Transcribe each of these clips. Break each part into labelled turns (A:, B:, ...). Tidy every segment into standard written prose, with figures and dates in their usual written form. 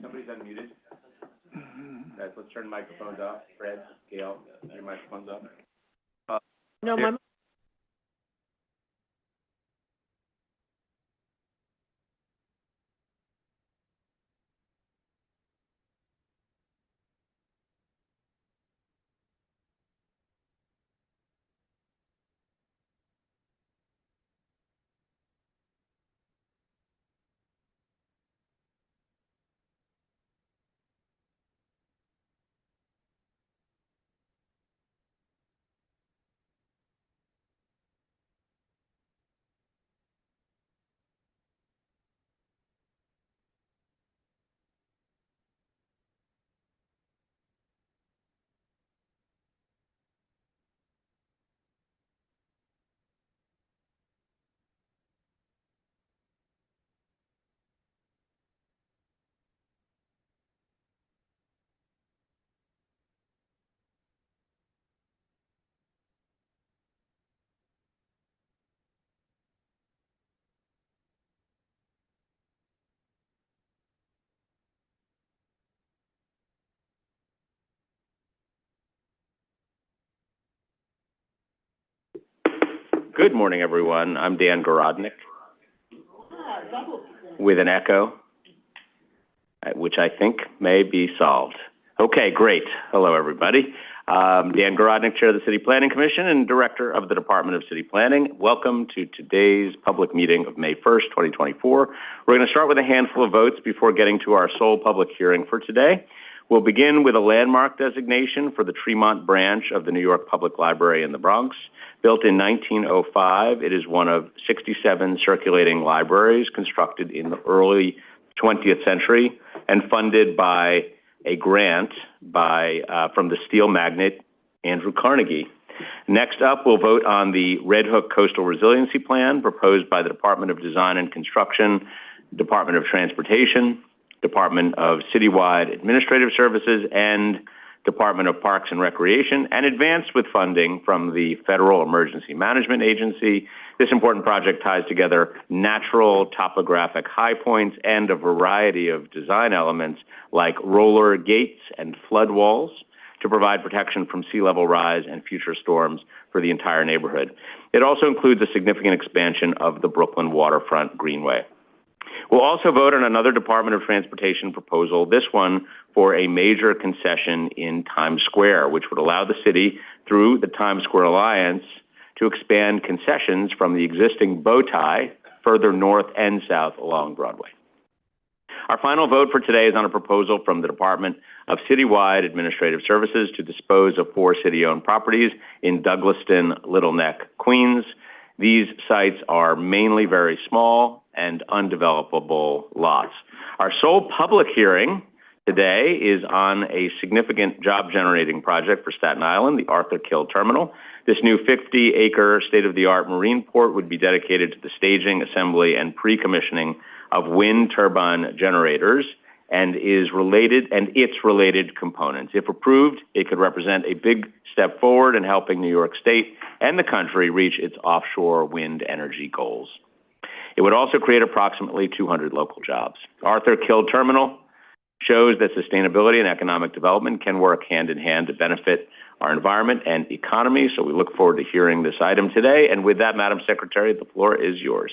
A: Somebody's unmuted. Guys, let's turn microphones off. Fred, Gail, your microphone's off.
B: No, my
A: Good morning, everyone. I'm Dan Gorodnick with an echo, which I think may be solved. Okay, great. Hello, everybody. Dan Gorodnick, Chair of the City Planning Commission and Director of the Department of City Planning. Welcome to today's public meeting of May 1st, 2024. We're going to start with a handful of votes before getting to our sole public hearing for today. We'll begin with a landmark designation for the Tremont branch of the New York Public Library in the Bronx. Built in 1905, it is one of 67 circulating libraries constructed in the early 20th century and funded by a grant from the steel magnate Andrew Carnegie. Next up, we'll vote on the Red Hook Coastal Resiliency Plan proposed by the Department of Design and Construction, Department of Transportation, Department of Citywide Administrative Services, and Department of Parks and Recreation, and advanced with funding from the Federal Emergency Management Agency. This important project ties together natural topographic high points and a variety of design elements like roller gates and flood walls to provide protection from sea level rise and future storms for the entire neighborhood. It also includes a significant expansion of the Brooklyn Waterfront Greenway. We'll also vote on another Department of Transportation proposal, this one for a major concession in Times Square, which would allow the city, through the Times Square Alliance, to expand concessions from the existing bow tie further north and south along Broadway. Our final vote for today is on a proposal from the Department of Citywide Administrative Services to dispose of 4 city-owned properties in Douglaston, Little Neck, Queens. These sites are mainly very small and undevelopable lots. Our sole public hearing today is on a significant job-generating project for Staten Island, the Arthur Kill Terminal. This new 50-acre state-of-the-art marine port would be dedicated to the staging, assembly, and pre-commissioning of wind turbine generators and its related components. If approved, it could represent a big step forward in helping New York State and the country reach its offshore wind energy goals. It would also create approximately 200 local jobs. Arthur Kill Terminal shows that sustainability and economic development can work hand in hand to benefit our environment and economy, so we look forward to hearing this item today. And with that, Madam Secretary, the floor is yours.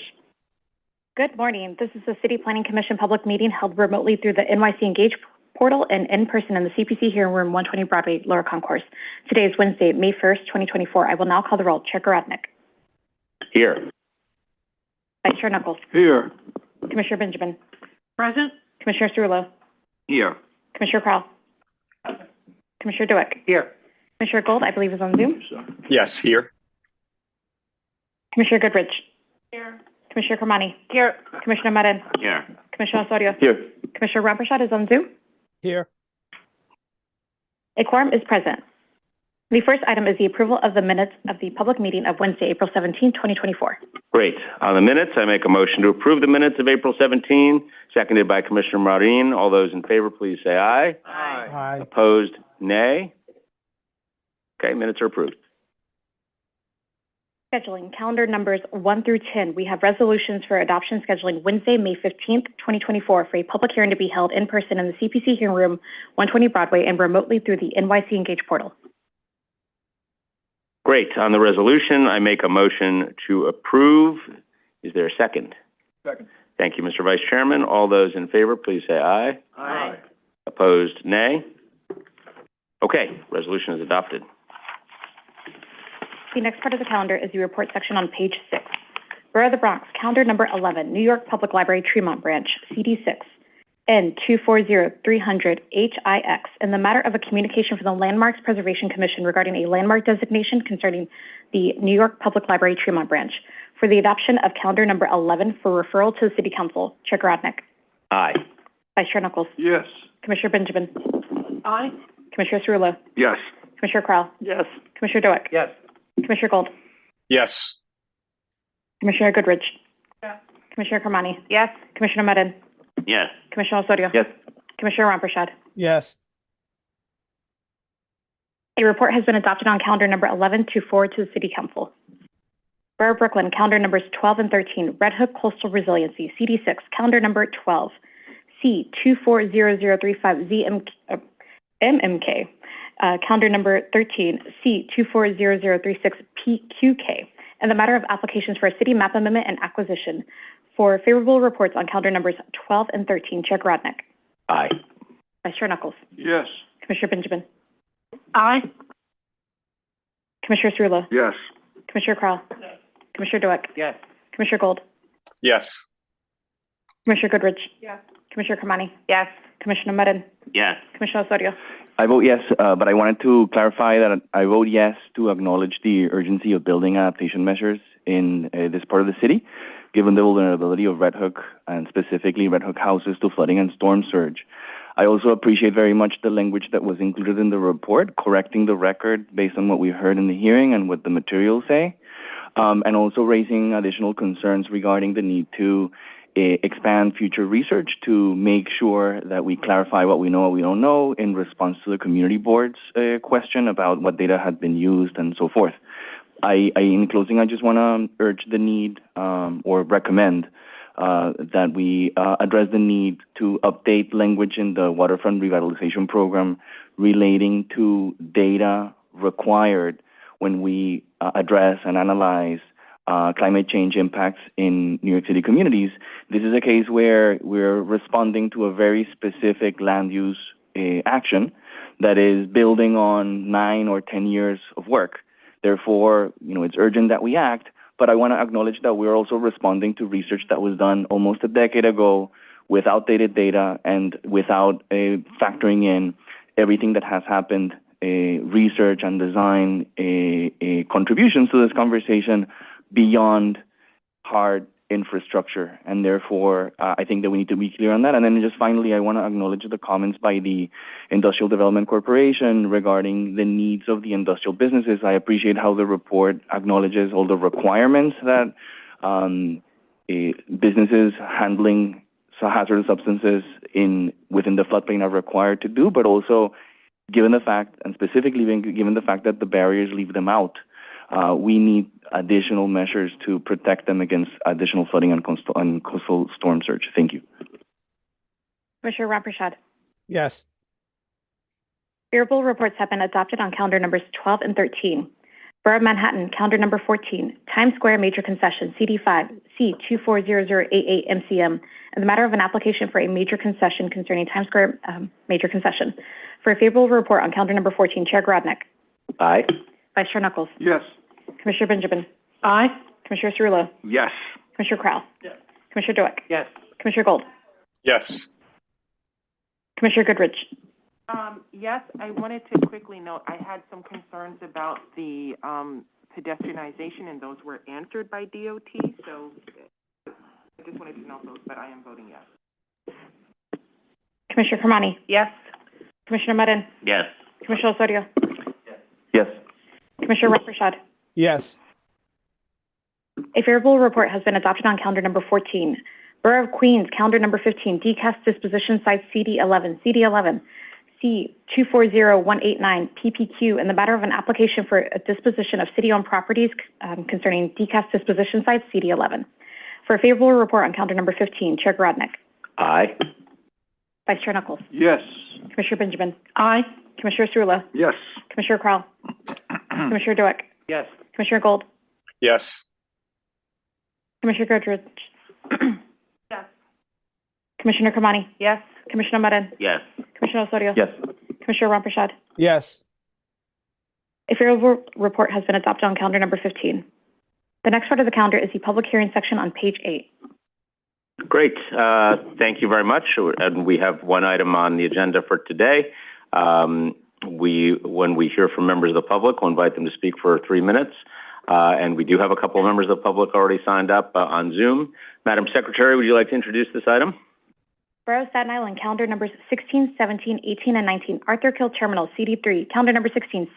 C: Good morning. This is the City Planning Commission public meeting held remotely through the NYC Engage portal and in person in the CPC hearing room 120 Broadway, Lower Concourse. Today is Wednesday, May 1st, 2024. I will now call the roll. Chair Gorodnick.
A: Here.
C: Vice Chair Knuckles.
B: here.
C: Commissioner Benjamin.
B: Present.
C: Commissioner Cerullo.
A: Here.
C: Commissioner Crowell. Commissioner Dewick.
B: Here.
C: Commissioner Gold, I believe, is on Zoom.
D: Yes, here.
C: Commissioner Goodrich.
B: Here.
C: Commissioner Kermani.
B: Here.
C: Commissioner Marin.
A: Here.
C: Commissioner Osorio.
A: Here.
C: Commissioner Ramprashad is on Zoom.
D: Here.
C: A quorum is present. The first item is the approval of the minutes of the public meeting of Wednesday, April 17, 2024.
A: Great. On the minutes, I make a motion to approve the minutes of April 17, seconded by Commissioner Marin. All those in favor, please say aye.
B: Aye.
D: Aye.
A: Opposed, nay. Okay, minutes are approved.
C: Scheduling, calendar numbers 1 through 10. We have resolutions for adoption scheduling Wednesday, May 15th, 2024, for a public hearing to be held in person in the CPC hearing room, 120 Broadway, and remotely through the NYC Engage portal.
A: Great. On the resolution, I make a motion to approve. Is there a second?
D: Second.
A: Thank you, Mr. Vice Chairman. All those in favor, please say aye.
D: Aye.
A: Opposed, nay. Okay, resolution is adopted.
C: The next part of the calendar is the report section on page 6. Borough of the Bronx, calendar number 11, New York Public Library, Tremont Branch, CD6, N240300HIX, in the matter of a communication from the Landmarks Preservation Commission regarding a landmark designation concerning the New York Public Library, Tremont Branch, for the adoption of calendar number 11 for referral to the City Council. Chair Garodnick.
A: Aye.
C: Vice Chair Knuckles.
D: Yes.
C: Commissioner Benjamin.
B: Aye.
C: Commissioner Cerullo.
D: Yes.
C: Commissioner Crowell.
D: Yes.
C: Commissioner Doak.
D: Yes.
C: Commissioner Gold.
D: Yes.
C: Commissioner Goodrich.
B: Yes.
C: Commissioner Kermani.
B: Yes.
C: Commissioner Medin.
A: Yes.
C: Commissioner Osorio.
A: Yes.
C: Commissioner Ramprashad.
D: Yes.
C: A report has been adopted on calendar number 11 to forward to the City Council. Borough of Brooklyn, calendar numbers 12 and 13, Red Hook Coastal Resiliency, CD6, calendar number 12, C240035MMK, calendar number 13, C240036PQK, and the matter of applications for a city map amendment and acquisition. For favorable reports on calendar numbers 12 and 13, Chair Garodnick.
A: Aye.
C: Vice Chair Knuckles.
D: Yes.
C: Commissioner Benjamin.
B: Aye.
C: Commissioner Cerullo.
D: Yes.
C: Commissioner Crowell. Commissioner Doak.
D: Yes.
C: Commissioner Gold.
D: Yes.
C: Commissioner Goodrich.
B: Yes.
C: Commissioner Kermani.
B: Yes.
C: Commissioner Medin.
A: Yes.
C: Commissioner Osorio.
E: I vote yes, but I wanted to clarify that I vote yes to acknowledge the urgency of building adaptation measures in this part of the city, given the vulnerability of Red Hook and specifically Red Hook houses to flooding and storm surge. I also appreciate very much the language that was included in the report, correcting the record based on what we heard in the hearing and what the materials say, and also raising additional concerns regarding the need to expand future research to make sure that we clarify what we know, what we don't know in response to the community board's question about what data had been used and so forth. In closing, I just want to urge the need or recommend that we address the need to update language in the waterfront revitalization program relating to data required when we address and analyze climate change impacts in New York City communities. This is a case where we're responding to a very specific land use action that is building on 9 or 10 years of work. Therefore, it's urgent that we act, but I want to acknowledge that we're also responding to research that was done almost a decade ago with outdated data and without factoring in everything that has happened, research and design contributions to this conversation beyond hard infrastructure. And therefore, I think that we need to be clear on that. And then just finally, I want to acknowledge the comments by the Industrial Development Corporation regarding the needs of the industrial businesses. I appreciate how the report acknowledges all the requirements that businesses handling hazardous substances within the floodplain are required to do, but also given the fact, and specifically given the fact that the barriers leave them out, we need additional measures to protect them against additional flooding and coastal storm surge. Thank you.
C: Commissioner Ramprashad.
D: Yes.
C: Favorable reports have been adopted on calendar numbers 12 and 13. Borough of Manhattan, calendar number 14, Times Square Major Concession, CD5, C240088MCM, and the matter of an application for a major concession concerning Times Square Major Concession. For a favorable report on calendar number 14, Chair Garodnick.
A: Aye.
C: Vice Chair Knuckles.
D: Yes.
C: Commissioner Benjamin.
B: Aye.
C: Commissioner Cerullo.
D: Yes.
C: Commissioner Crowell.
D: Yes.
C: Commissioner Doak.
D: Yes.
C: Commissioner Gold.
D: Yes.
C: Commissioner Goodrich.
F: Yes, I wanted to quickly note, I had some concerns about the pedestrianization, and those were answered by DOT, so I just wanted to note those, but I am voting yes.
C: Commissioner Kermani.
B: Yes.
C: Commissioner Medin.
A: Yes.
C: Commissioner Osorio.
E: Yes.
C: Commissioner Ramprashad.
D: Yes.
C: A favorable report has been adopted on calendar number 14. Borough of Queens, calendar number 15, DCAS Disposition Site CD11, C-240189 PPQ in the matter of an application for a disposition of city-owned properties concerning decast disposition sites, CD11. For a favorable report on calendar number 15, Chair Grodnick.
A: Aye.
C: Vice Chair Knuckles.
D: Yes.
C: Commissioner Benjamin.
B: Aye.
C: Commissioner Strula.
D: Yes.
C: Commissioner Crowell. Commissioner Dueck.
D: Yes.
C: Commissioner Gold.
D: Yes.
C: Commissioner Goodrich.
B: Yes.
C: Commissioner Kamani.
B: Yes.
C: Commissioner Marin.
A: Yes.
C: Commissioner Osorio.
E: Yes.
C: Commissioner Ramprashad.
D: Yes.
C: A favorable report has been adopted on calendar number 15. The next part of the calendar is the public hearing section on page 8.
A: Great. Thank you very much. And we have one item on the agenda for today. When we hear from members of the public, we'll invite them to speak for 3 minutes. And we do have a couple of members of the public already signed up on Zoom. Madam Secretary, would you like to introduce this item?
C: Borough Staten Island, calendar numbers 16, 17, 18, and 19. Arthur Kill Terminal, CD3. Calendar number 16,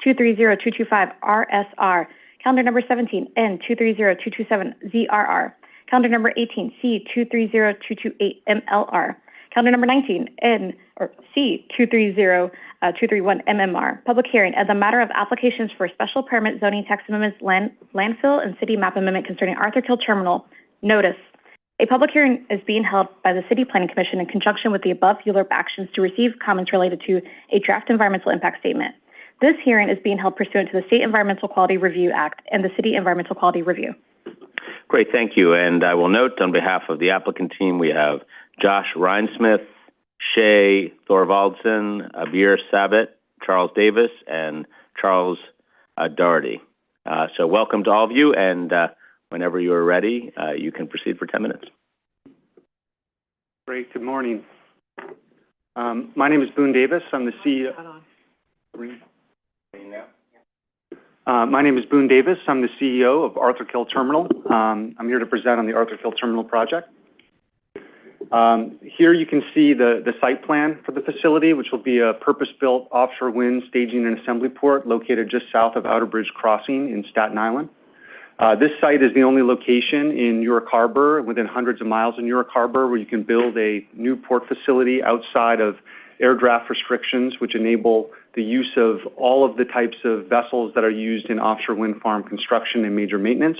C: C230225, RSR. Calendar number 17, N230227, ZRR. Calendar number 18, C230228, MLR. Calendar number 19, C230231, MMR. Public hearing as a matter of applications for special permit zoning tax amendments, landfill, and city map amendment concerning Arthur Kill Terminal. Notice. A public hearing is being held by the City Planning Commission in conjunction with the above ULURP actions to receive comments related to a draft environmental impact statement. This hearing is being held pursuant to the State Environmental Quality Review Act and the City Environmental Quality Review.
A: Great, thank you. And I will note on behalf of the applicant team, we have Josh Rhinesmith, Shay Thorvaldsen, Abir Sabat, Charles Davis, and Charles Doherty. So welcome to all of you, and whenever you are ready, you can proceed for 10 minutes.
G: Great, good morning. My name is Boone Davis. I'm the CEO. My name is Boone Davis. I'm the CEO of Arthur Kill Terminal. I'm here to present on the Arthur Kill Terminal project. Here you can see the site plan for the facility, which will be a purpose-built offshore wind staging and assembly port located just south of Outer Bridge Crossing in Staten Island. This site is the only location in York Harbor, within hundreds of miles in York Harbor, where you can build a new port facility outside of air draft restrictions, which enable the use of all of the types of vessels that are used in offshore wind farm construction and major maintenance,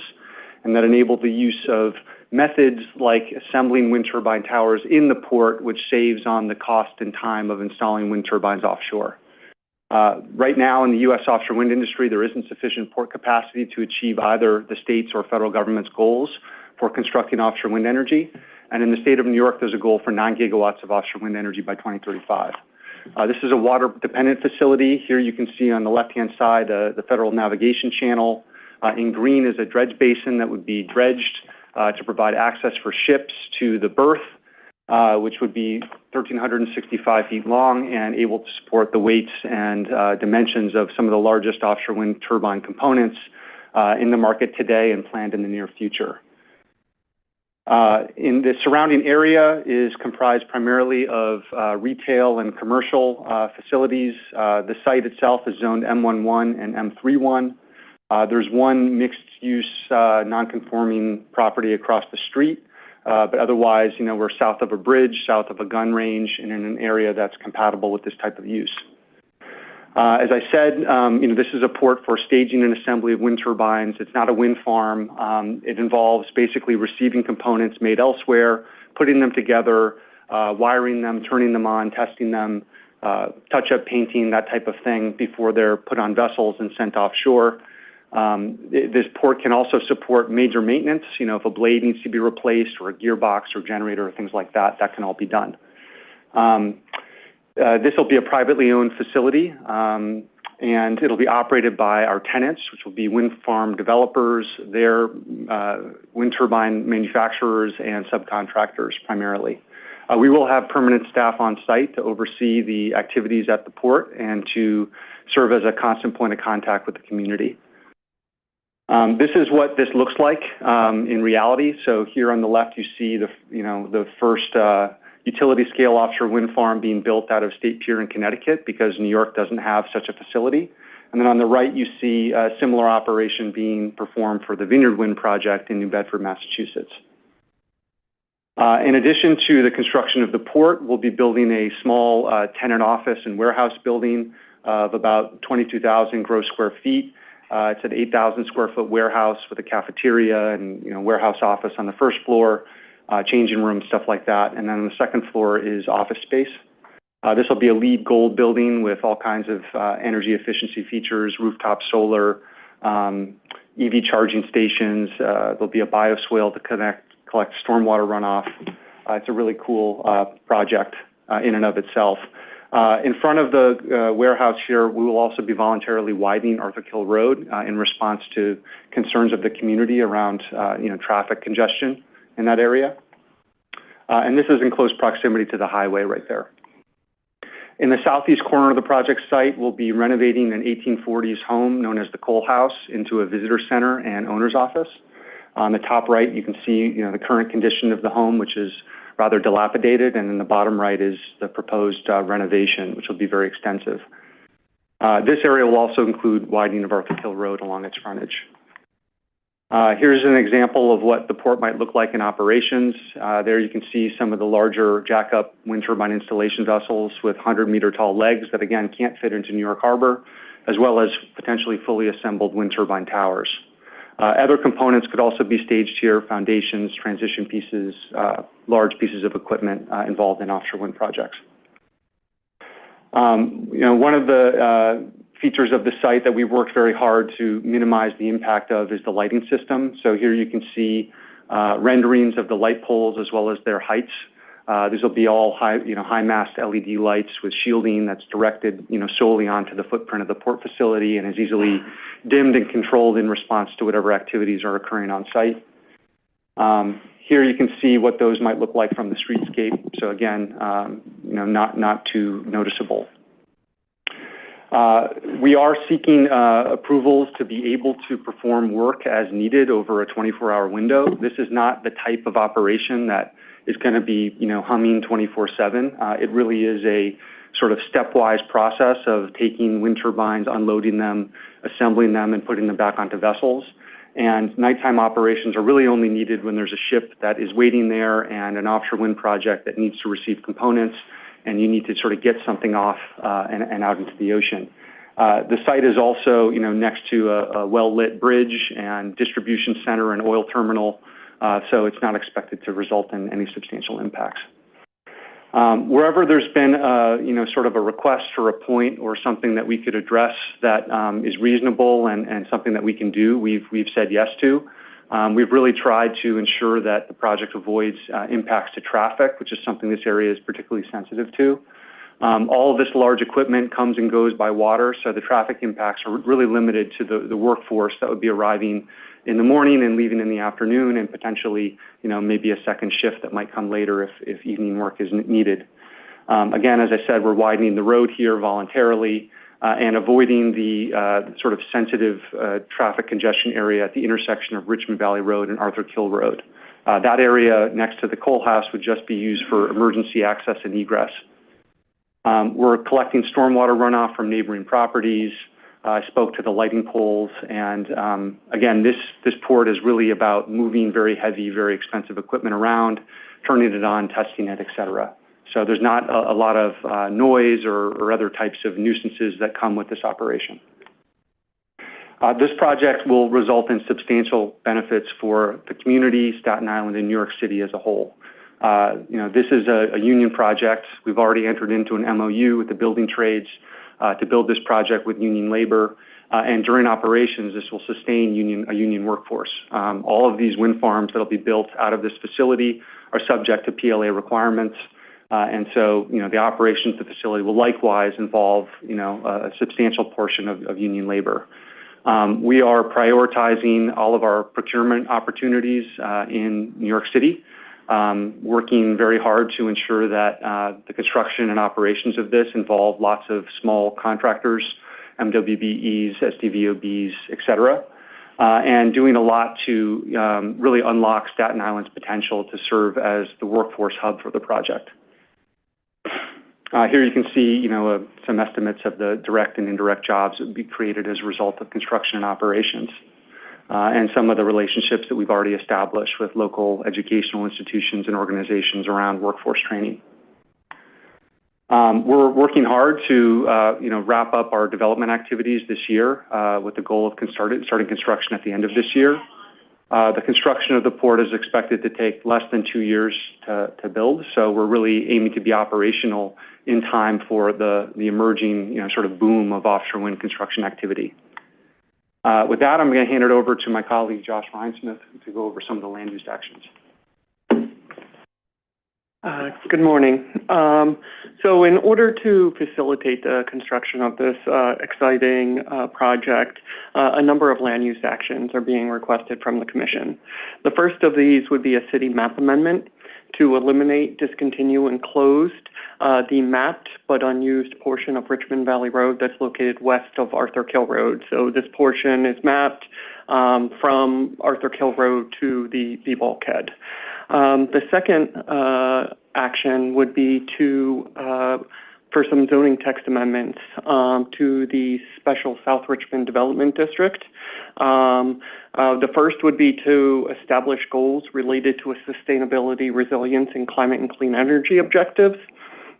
G: and that enable the use of methods like assembling wind turbine towers in the port, which saves on the cost and time of installing wind turbines offshore. Right now in the U.S. offshore wind industry, there isn't sufficient port capacity to achieve either the state's or federal government's goals for constructing offshore wind energy. And in the state of New York, there's a goal for 9 gigawatts of offshore wind energy by 2035. This is a water-dependent facility. Here you can see on the left-hand side the Federal Navigation Channel. In green is a dredge basin that would be dredged to provide access for ships to the berth, which would be 1,365 feet long and able to support the weights and dimensions of some of the largest offshore wind turbine components in the market today and planned in the near future. In the surrounding area is comprised primarily of retail and commercial facilities. The site itself is zoned M11 and M31. There's one mixed-use, non-conforming property across the street, but otherwise, we're south of a bridge, south of a gun range, and in an area that's compatible with this type of use. As I said, this is a port for staging and assembly of wind turbines. It's not a wind farm. It involves basically receiving components made elsewhere, putting them together, wiring them, turning them on, testing them, touch-up painting, that type of thing before they're put on vessels and sent offshore. This port can also support major maintenance. If a blade needs to be replaced or a gearbox or generator or things like that, that can all be done. This will be a privately owned facility, and it'll be operated by our tenants, which will be wind farm developers, their wind turbine manufacturers, and subcontractors primarily. We will have permanent staff on site to oversee the activities at the port and to serve as a constant point of contact with the community. This is what this looks like in reality. So here on the left, you see the first utility-scale offshore wind farm being built out of State Pier in Connecticut because New York doesn't have such a facility. And then on the right, you see a similar operation being performed for the Vineyard Wind project in New Bedford, Massachusetts. In addition to the construction of the port, we'll be building a small tenant office and warehouse building of about 22,000 gross square feet. It's an 8,000 square foot warehouse with a cafeteria and, warehouse office on the first floor, changing rooms, stuff like that. And then on the second floor is office space. This will be a LEED Gold building with all kinds of energy efficiency features, rooftop solar, EV charging stations. There'll be a bioswale to collect stormwater runoff. It's a really cool project in and of itself. In front of the warehouse here, we will also be voluntarily widening Arthur Kill Road in response to concerns of the community around, traffic congestion in that area. And this is in close proximity to the highway right there. In the southeast corner of the project site, we'll be renovating an 1840s home known as the Cole House into a visitor center and owner's office. On the top right, you can see, the current condition of the home, which is rather dilapidated, and in the bottom right is the proposed renovation, which will be very extensive. This area will also include widening of Arthur Kill Road along its frontage. Here's an example of what the port might look like in operations. There you can see some of the larger jack-up wind turbine installation vessels with 100-meter tall legs that, again, can't fit into New York Harbor, as well as potentially fully assembled wind turbine towers. Other components could also be staged here: foundations, transition pieces, large pieces of equipment involved in offshore wind projects. One of the features of the site that we've worked very hard to minimize the impact of is the lighting system. So here you can see renderings of the light poles as well as their heights. These will be all high mast LED lights with shielding that's directed, solely onto the footprint of the port facility and is easily dimmed and controlled in response to whatever activities are occurring on site. Here you can see what those might look like from the streetscape. So again, not too noticeable. We are seeking approvals to be able to perform work as needed over a 24-hour window. This is not the type of operation that is going to be, humming 24/7. It really is a sort of stepwise process of taking wind turbines, unloading them, assembling them, and putting them back onto vessels. And nighttime operations are really only needed when there's a ship that is waiting there and an offshore wind project that needs to receive components, and you need to sort of get something off and out into the ocean. The site is also, next to a well-lit bridge and distribution center and oil terminal, so it's not expected to result in any substantial impacts. Wherever there's been, sort of a request or a point or something that we could address that is reasonable and something that we can do, we've said yes to. We've really tried to ensure that the project avoids impacts to traffic, which is something this area is particularly sensitive to. All of this large equipment comes and goes by water, so the traffic impacts are really limited to the workforce that would be arriving in the morning and leaving in the afternoon, and potentially, maybe a second shift that might come later if evening work is needed. Again, as I said, we're widening the road here voluntarily and avoiding the sort of sensitive traffic congestion area at the intersection of Richmond Valley Road and Arthur Kill Road. That area next to the Cole House would just be used for emergency access and egress. We're collecting stormwater runoff from neighboring properties. I spoke to the lighting poles, and again, this port is really about moving very heavy, very expensive equipment around, turning it on, testing it, et cetera. So there's not a lot of noise or other types of nuisances that come with this operation. This project will result in substantial benefits for the community, Staten Island, and New York City as a whole. This is a union project. We've already entered into an MOU with the building trades to build this project with union labor. And during operations, this will sustain a union workforce. All of these wind farms that will be built out of this facility are subject to PLA requirements. And so, the operations of the facility will likewise involve, a substantial portion of union labor. We are prioritizing all of our procurement opportunities in New York City, working very hard to ensure that the construction and operations of this involve lots of small contractors, MWBEs, SDVOBs, et cetera, and doing a lot to really unlock Staten Island's potential to serve as the workforce hub for the project. Here you can see, some estimates of the direct and indirect jobs that would be created as a result of construction and operations. and some of the relationships that we've already established with local educational institutions and organizations around workforce training. We're working hard to, wrap up our development activities this year with the goal of starting construction at the end of this year. The construction of the port is expected to take less than 2 years to build, so we're really aiming to be operational in time for the emerging, sort of boom of offshore wind construction activity. With that, I'm going to hand it over to my colleague, Josh Rhinesmith, to go over some of the land use actions.
H: Good morning. So in order to facilitate the construction of this exciting project, a number of land use actions are being requested from the Commission. The first of these would be a city map amendment to eliminate, discontinue, and close the mapped but unused portion of Richmond Valley Road that's located west of Arthur Kill Road. So this portion is mapped from Arthur Kill Road to the bulkhead. The second action would be for some zoning text amendments to the Special South Richmond Development District. The first would be to establish goals related to a sustainability, resilience, and climate and clean energy objectives.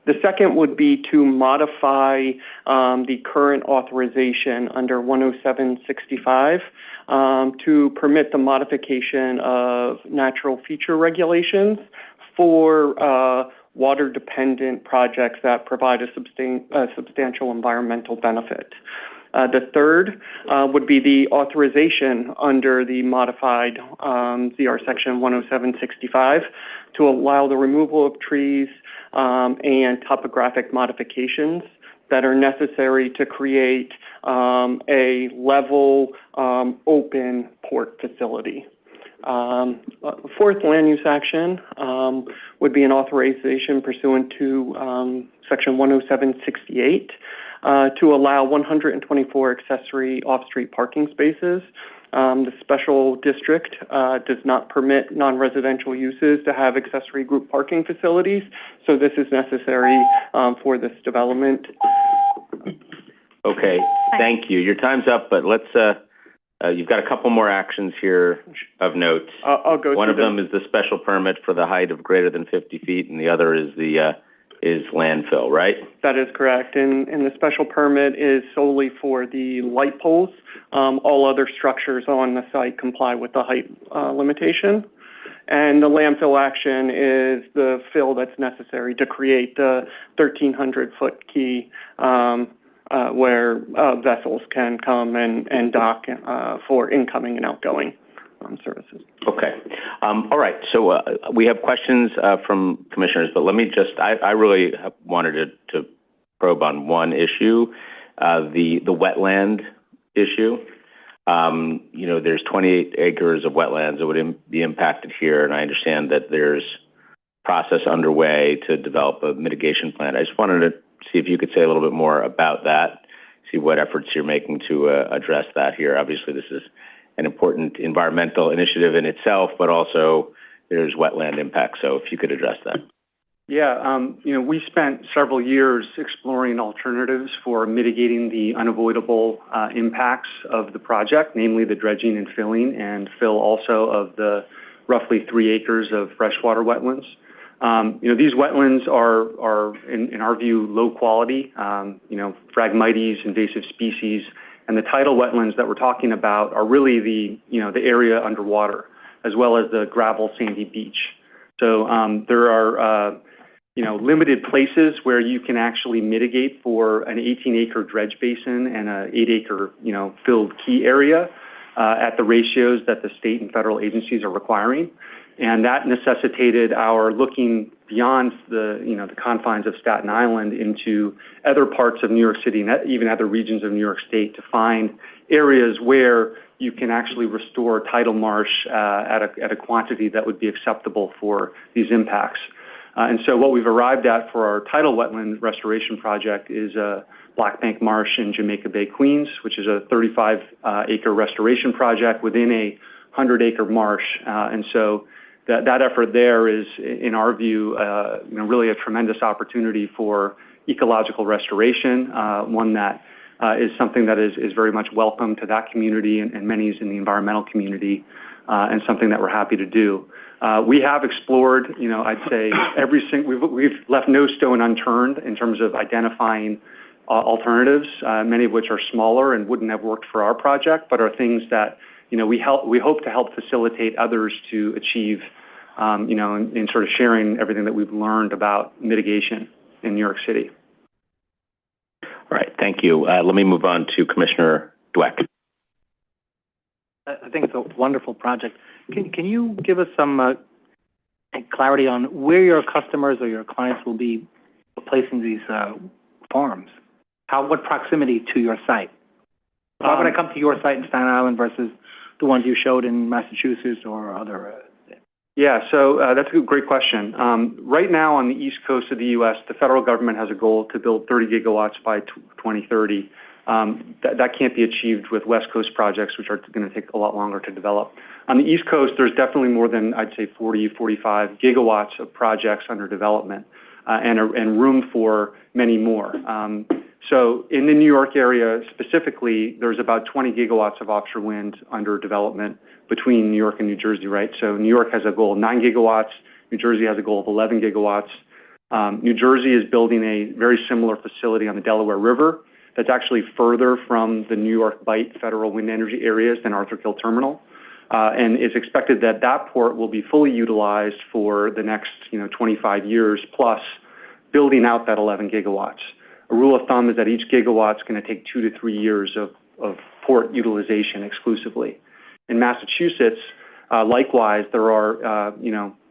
H: The second would be to modify the current authorization under 10765 to permit the modification of natural feature regulations for water-dependent projects that provide a substantial environmental benefit. The third would be the authorization under the modified ZR section 10765 to allow the removal of trees and topographic modifications that are necessary to create a level, open port facility. Fourth land use action would be an authorization pursuant to section 10768 to allow 124 accessory off-street parking spaces. The special district does not permit non-residential uses to have accessory group parking facilities, so this is necessary for this development.
A: Okay, thank you. Your time's up, but let's, you've got a couple more actions here of note.
H: I'll go through
A: One of them is the special permit for the height of greater than 50 feet, and the other is the is landfill, right?
H: That is correct, and the special permit is solely for the light poles. All other structures on the site comply with the height limitation. And the landfill action is the fill that's necessary to create the 1,300-foot quay where vessels can come and dock for incoming and outgoing services.
A: Okay. All right. So we have questions from commissioners, but let me just, I really wanted to probe on one issue, the wetland issue. There's 28 acres of wetlands that would be impacted here, and I understand that there's process underway to develop a mitigation plan. I just wanted to see if you could say a little bit more about that, see what efforts you're making to address that here. Obviously, this is an important environmental initiative in itself, but also there's wetland impact. So if you could address that.
G: Yeah, we spent several years exploring alternatives for mitigating the unavoidable impacts of the project, namely the dredging and filling, and fill also of the roughly 3 acres of freshwater wetlands. These wetlands are in our view, low quality, Phragmites, invasive species, and the tidal wetlands that we're talking about are really the area underwater, as well as the gravel sandy beach. So there are, limited places where you can actually mitigate for an 18-acre dredge basin and a 8-acre, filled key area at the ratios that the state and federal agencies are requiring. And that necessitated our looking beyond the confines of Staten Island into other parts of New York City and even other regions of New York State to find areas where you can actually restore tidal marsh at a quantity that would be acceptable for these impacts. And so what we've arrived at for our tidal wetland restoration project is Black Bank Marsh in Jamaica Bay, Queens, which is a 35-acre restoration project within a 100-acre marsh. And so that effort there is, in our view, really a tremendous opportunity for ecological restoration, one that is something that is very much welcome to that community and many in the environmental community, and something that we're happy to do. We have explored, I'd say we've left no stone unturned in terms of identifying alternatives, many of which are smaller and wouldn't have worked for our project, but are things that, we hope to help facilitate others to achieve, in sort of sharing everything that we've learned about mitigation in New York City.
A: All right, thank you. Let me move on to Commissioner Dweck.
I: I think it's a wonderful project. Can you give us some clarity on where your customers or your clients will be placing these farms? What proximity to your site? Why would I come to your site in Staten Island versus the ones you showed in Massachusetts or other?
G: Yeah, so that's a great question. Right now on the East Coast of the U.S., the federal government has a goal to build 30 gigawatts by 2030. That can't be achieved with West Coast projects, which are going to take a lot longer to develop. On the East Coast, there's definitely more than, I'd say, 40, 45 gigawatts of projects under development, and room for many more. So in the New York area specifically, there's about 20 gigawatts of offshore wind under development between New York and New Jersey, right? So New York has a goal of 9 gigawatts. New Jersey has a goal of 11 gigawatts. New Jersey is building a very similar facility on the Delaware River that's actually further from the New York Bight federal wind energy areas than Arthur Kill Terminal. And it's expected that that port will be fully utilized for the next, 25 years plus, building out that 11 gigawatts. A rule of thumb is that each gigawatt's going to take 2 to 3 years of port utilization exclusively. In Massachusetts, likewise, there are,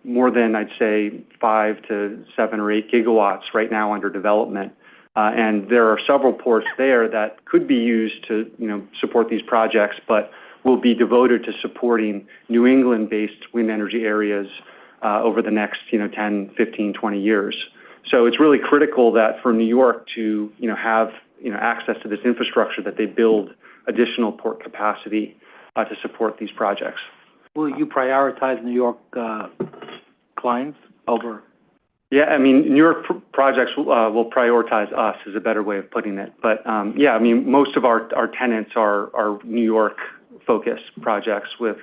G: more than, I'd say, 5 to 7 or 8 gigawatts right now under development. And there are several ports there that could be used to, support these projects, but will be devoted to supporting New England-based wind energy areas over the next, 10, 15, 20 years. So it's really critical that for New York to, have, access to this infrastructure, that they build additional port capacity to support these projects.
I: Will you prioritize New York clients over?
G: Yeah, I mean, New York projects will prioritize us, is a better way of putting it. But yeah, I mean, most of our tenants are New York-focused projects with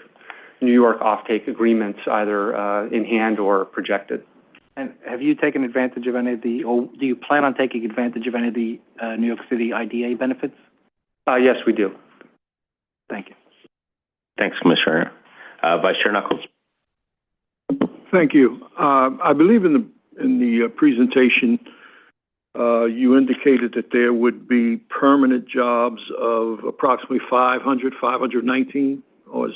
G: New York offtake agreements either in hand or projected.
I: And have you taken advantage of any of or do you plan on taking advantage of any of the New York City IDA benefits?
G: Yes, we do.
I: Thank you.
A: Thanks, Commissioner. Vice Chair Knuckles.
J: Thank you. I believe in the presentation, you indicated that there would be permanent jobs of approximately 519, or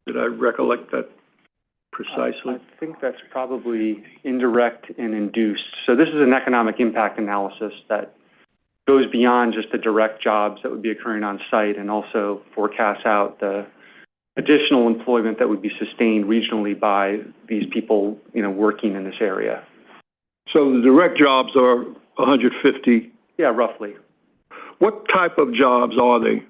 J: did I recollect that precisely?
G: I think that's probably indirect and induced. So this is an economic impact analysis that goes beyond just the direct jobs that would be occurring on site and also forecasts out the additional employment that would be sustained regionally by these people, working in this area.
J: So the direct jobs are 150?
G: Yeah, roughly.
J: What type of jobs are they?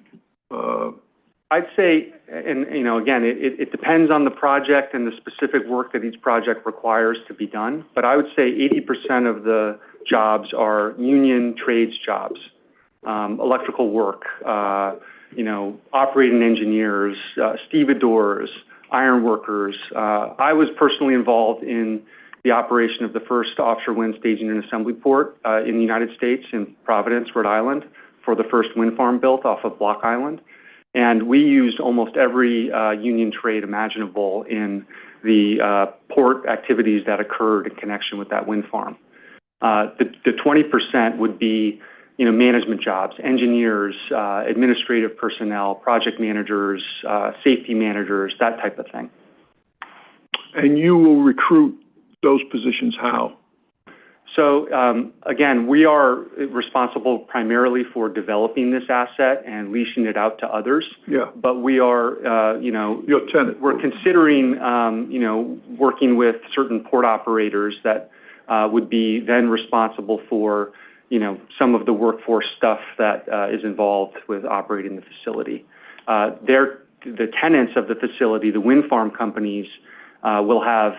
G: I'd say, and again, it depends on the project and the specific work that each project requires to be done, but I would say 80% of the jobs are union trades jobs, electrical work, operating engineers, stevedores, iron workers. I was personally involved in the operation of the first offshore wind staging and assembly port in the United States in Providence, Rhode Island, for the first wind farm built off of Block Island. And we used almost every union trade imaginable in the port activities that occurred in connection with that wind farm. The 20% would be, management jobs, engineers, administrative personnel, project managers, safety managers, that type of thing.
J: And you will recruit those positions how?
G: So, again, we are responsible primarily for developing this asset and leasing it out to others.
J: Yeah.
G: But we are,
J: your tenant.
G: We're considering, working with certain port operators that would be then responsible for, some of the workforce stuff that is involved with operating the facility. The tenants of the facility, the wind farm companies, will have,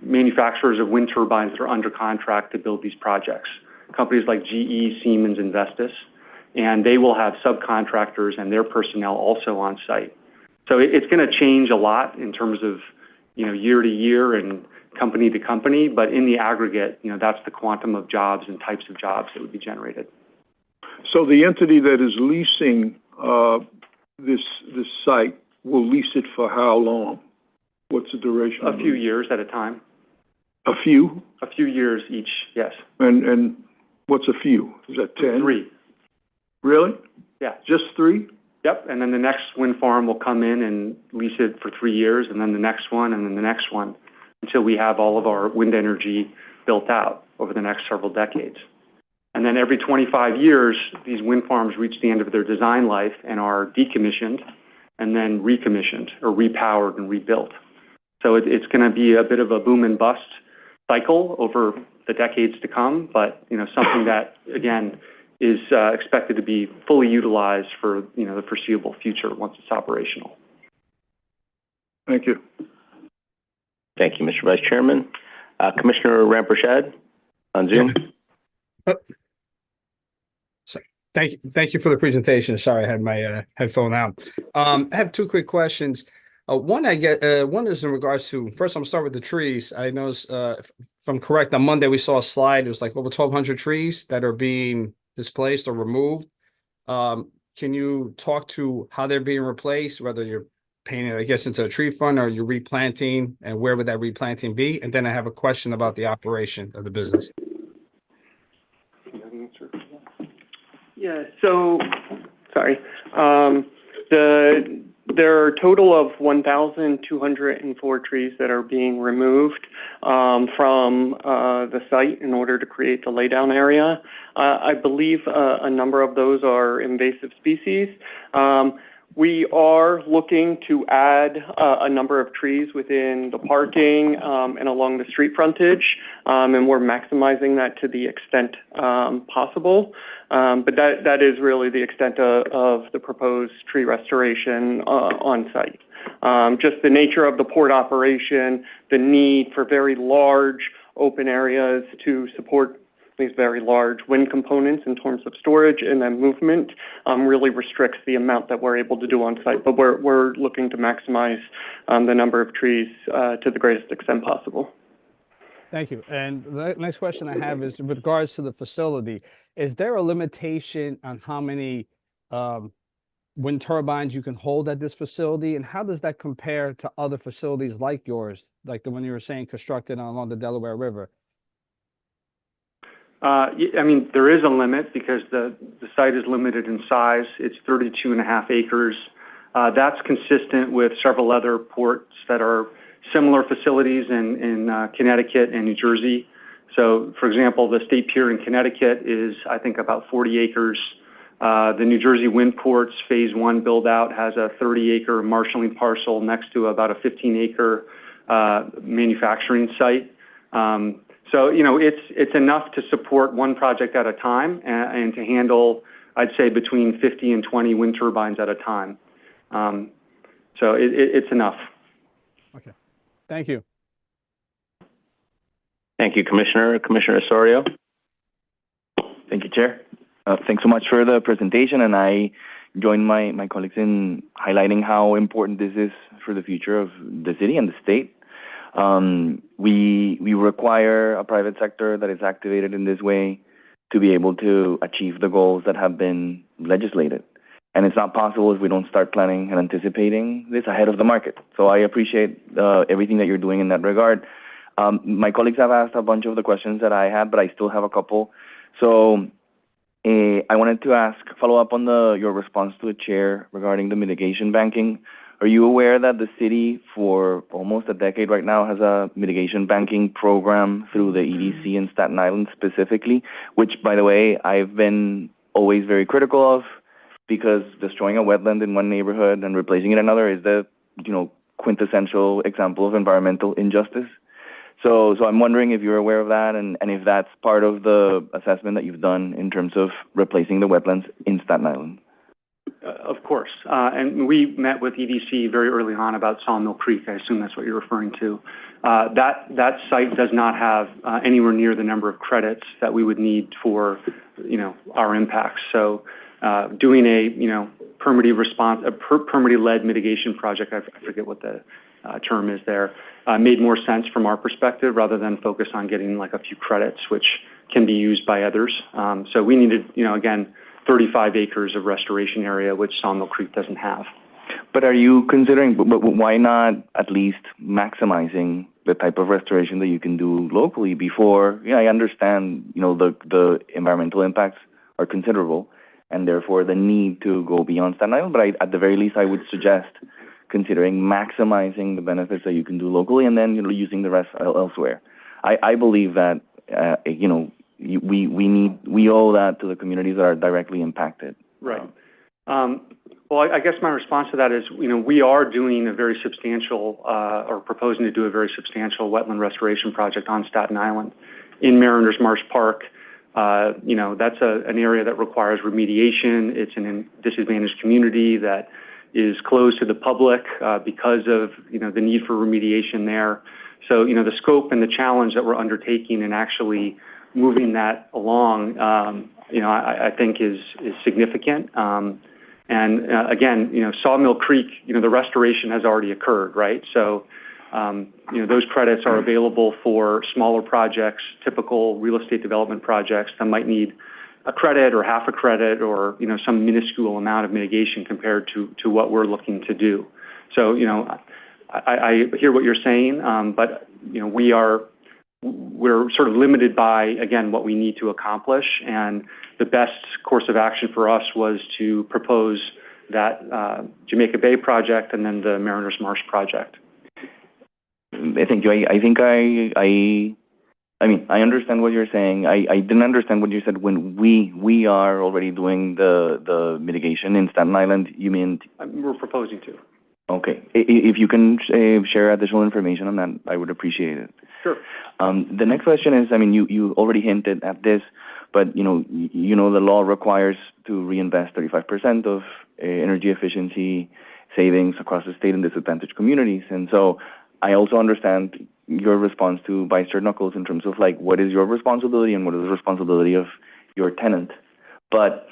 G: manufacturers of wind turbines that are under contract to build these projects. Companies like GE, Siemens, and Vestas. and they will have subcontractors and their personnel also on site. So it's going to change a lot in terms of, year to year and company to company, but in the aggregate, that's the quantum of jobs and types of jobs that would be generated.
J: So the entity that is leasing this site will lease it for how long? What's the duration?
G: A few years at a time.
J: A few?
G: A few years each, yes.
J: And what's a few? Is that 10?
G: 3.
J: Really?
G: Yeah.
J: Just 3?
G: Yep, and then the next wind farm will come in and lease it for 3 years, and then the next one, and then the next one, until we have all of our wind energy built out over the next several decades. And then every 25 years, these wind farms reach the end of their design life and are decommissioned and then recommissioned or repowered and rebuilt. So it's going to be a bit of a boom and bust cycle over the decades to come, but, something that, again, is expected to be fully utilized for, the foreseeable future once it's operational.
J: Thank you.
A: Thank you, Mr. Vice Chairman. Commissioner Rampersad on Zoom.
D: Thank you for the presentation. Sorry, I had my headphone out. I have 2 quick questions. One is in regards to, first I'm gonna start with the trees. I noticed, if I'm correct, on Monday we saw a slide. It was like over 1,200 trees that are being displaced or removed. Can you talk to how they're being replaced, whether you're painting, I guess, into a tree fund or you're replanting, and where would that replanting be? And then I have a question about the operation of the business.
H: Yeah, so, sorry. There are a total of 1,204 trees that are being removed from the site in order to create the laydown area. I believe a number of those are invasive species. We are looking to add a number of trees within the parking and along the street frontage, and we're maximizing that to the extent possible. But that is really the extent of the proposed tree restoration on site. Just the nature of the port operation, the need for very large open areas to support these very large wind components in terms of storage and then movement really restricts the amount that we're able to do on site. But we're looking to maximize the number of trees to the greatest extent possible.
D: Thank you. And the next question I have is with regards to the facility. Is there a limitation on how many wind turbines you can hold at this facility? And how does that compare to other facilities like yours, like the one you were saying constructed along the Delaware River?
G: I mean, there is a limit because the site is limited in size. It's 32.5 acres. That's consistent with several other ports that are similar facilities in Connecticut and New Jersey. So, for example, the State Pier in Connecticut is, I think, about 40 acres. The New Jersey Wind Ports Phase 1 build-out has a 30-acre marshalling parcel next to about a 15-acre manufacturing site. So, it's enough to support one project at a time and to handle, I'd say, between 50 and 20 wind turbines at a time. So it's enough.
D: Okay. Thank you.
A: Thank you, Commissioner. Commissioner Osorio.
E: Thank you, Chair. Thanks so much for the presentation, and I join my colleagues in highlighting how important this is for the future of the city and the state. We require a private sector that is activated in this way to be able to achieve the goals that have been legislated. And it's not possible if we don't start planning and anticipating this ahead of the market. So I appreciate everything that you're doing in that regard. My colleagues have asked a bunch of the questions that I had, but I still have a couple. So I wanted to follow up on your response to the chair regarding the mitigation banking. Are you aware that the city for almost a decade right now has a mitigation banking program through the EDC in Staten Island specifically, which, by the way, I've been always very critical of because destroying a wetland in one neighborhood and replacing it in another is the, quintessential example of environmental injustice. So I'm wondering if you're aware of that and if that's part of the assessment that you've done in terms of replacing the wetlands in Staten Island.
G: Of course. And we met with EDC very early on about Sawmill Creek. I assume that's what you're referring to. That site does not have anywhere near the number of credits that we would need for, our impacts. So doing a, permittee-led mitigation project, I forget what the term is there, made more sense from our perspective rather than focus on getting like a few credits, which can be used by others. So we needed, again, 35 acres of restoration area, which Sawmill Creek doesn't have.
E: But are you considering, but why not at least maximizing the type of restoration that you can do locally before? I understand, the environmental impacts are considerable and therefore the need to go beyond Staten Island, but at the very least, I would suggest considering maximizing the benefits that you can do locally and then, using the rest elsewhere. I believe that, we owe that to the communities that are directly impacted.
G: Right. Well, I guess my response to that is, we are doing a very substantial, or proposing to do a very substantial wetland restoration project on Staten Island in Mariners Marsh Park. That's an area that requires remediation. It's a disadvantaged community that is closed to the public because of, the need for remediation there. So, the scope and the challenge that we're undertaking and actually moving that along, I think is significant. Again, Sawmill Creek, the restoration has already occurred, right? So, those credits are available for smaller projects, typical real estate development projects that might need a credit or half a credit or, some minuscule amount of mitigation compared to what we're looking to do. So, I hear what you're saying, but, we're sort of limited by, again, what we need to accomplish, and the best course of action for us was to propose that Jamaica Bay project and then the Mariners Marsh project.
E: Thank you. I understand what you're saying. I didn't understand what you said when we are already doing the mitigation in Staten Island. You mean?
G: We're proposing to.
E: Okay. If you can share additional information on that, I would appreciate it.
G: Sure.
E: The next question is, you already hinted at this, but, the law requires to reinvest 35% of energy efficiency savings across the state in disadvantaged communities. And so I also understand your response to Vice Chair Knuckles in terms of, what is your responsibility and what is the responsibility of your tenant. But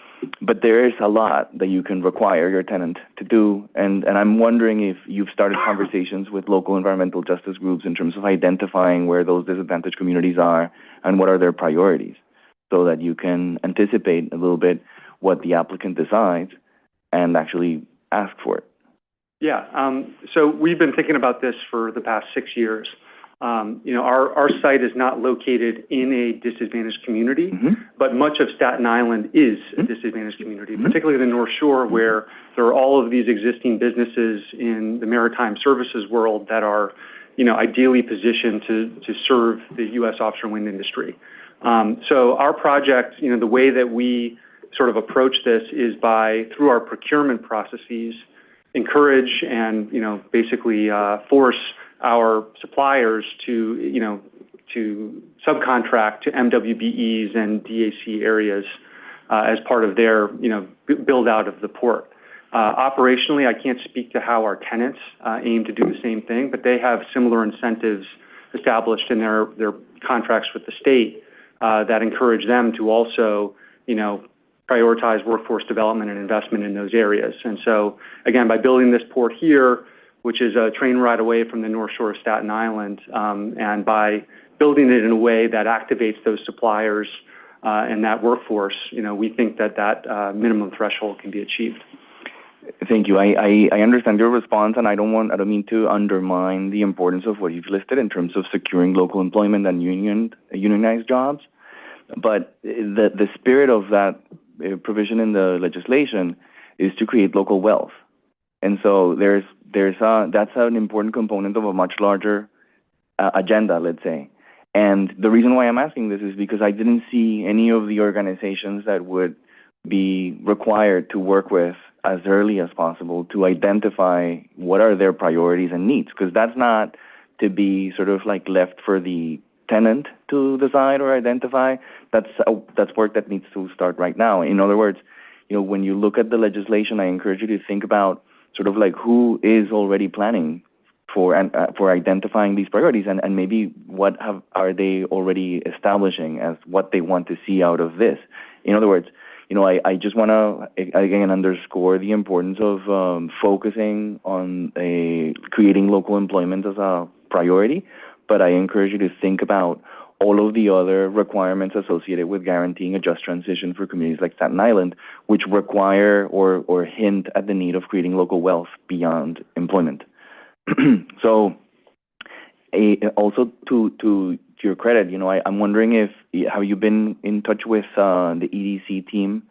E: there is a lot that you can require your tenant to do, and I'm wondering if you've started conversations with local environmental justice groups in terms of identifying where those disadvantaged communities are and what are their priorities, so that you can anticipate a little bit what the applicant decides and actually ask for it.
G: Yeah, so we've been thinking about this for the past 6 years. Our site is not located in a disadvantaged community, but much of Staten Island is a disadvantaged community, particularly the North Shore, where there are all of these existing businesses in the maritime services world that are, ideally positioned to serve the U.S. offshore wind industry. So our project, the way that we sort of approach this is through our procurement processes, encourage and, basically force our suppliers to subcontract to MWBEs and DAC areas as part of their, build out of the port. Operationally, I can't speak to how our tenants aim to do the same thing, but they have similar incentives established in their contracts with the state that encourage them to also, prioritize workforce development and investment in those areas. And so, again, by building this port here, which is a train ride away from the North Shore of Staten Island, and by building it in a way that activates those suppliers and that workforce, we think that minimum threshold can be achieved.
E: Thank you. I understand your response, and I don't mean to undermine the importance of what you've listed in terms of securing local employment and unionized jobs. But the spirit of that provision in the legislation is to create local wealth. And so that's an important component of a much larger agenda, let's say. And the reason why I'm asking this is because I didn't see any of the organizations that would be required to work with as early as possible to identify what are their priorities and needs, because that's not to be sort of left for the tenant to decide or identify. That's work that needs to start right now. In other words, when you look at the legislation, I encourage you to think about sort of who is already planning for identifying these priorities, and maybe what are they already establishing as what they want to see out of this. In other words, I just want to, again, underscore the importance of focusing on creating local employment as a priority, but I encourage you to think about all of the other requirements associated with guaranteeing a just transition for communities like Staten Island, which require or hint at the need of creating local wealth beyond employment. So, also to your credit, I'm wondering have you been in touch with the EDC team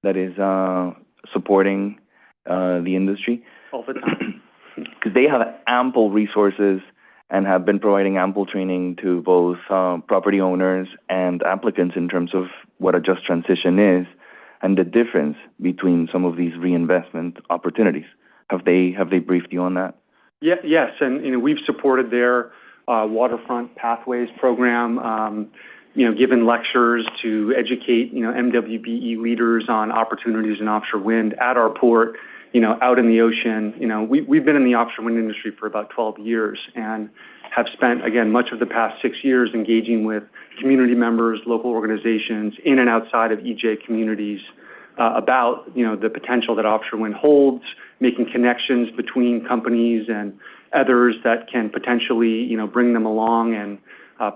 E: that is supporting the industry?
H: All the time.
E: Because they have ample resources and have been providing ample training to both property owners and applicants in terms of what a just transition is and the difference between some of these reinvestment opportunities. Have they briefed you on that?
G: Yeah, yes, and we've supported their waterfront pathways program, given lectures to educate, MWBE leaders on opportunities in offshore wind at our port, out in the ocean. We've been in the offshore wind industry for about 12 years and have spent, again, much of the past 6 years engaging with community members, local organizations in and outside of EJ communities about, the potential that offshore wind holds, making connections between companies and others that can potentially, bring them along and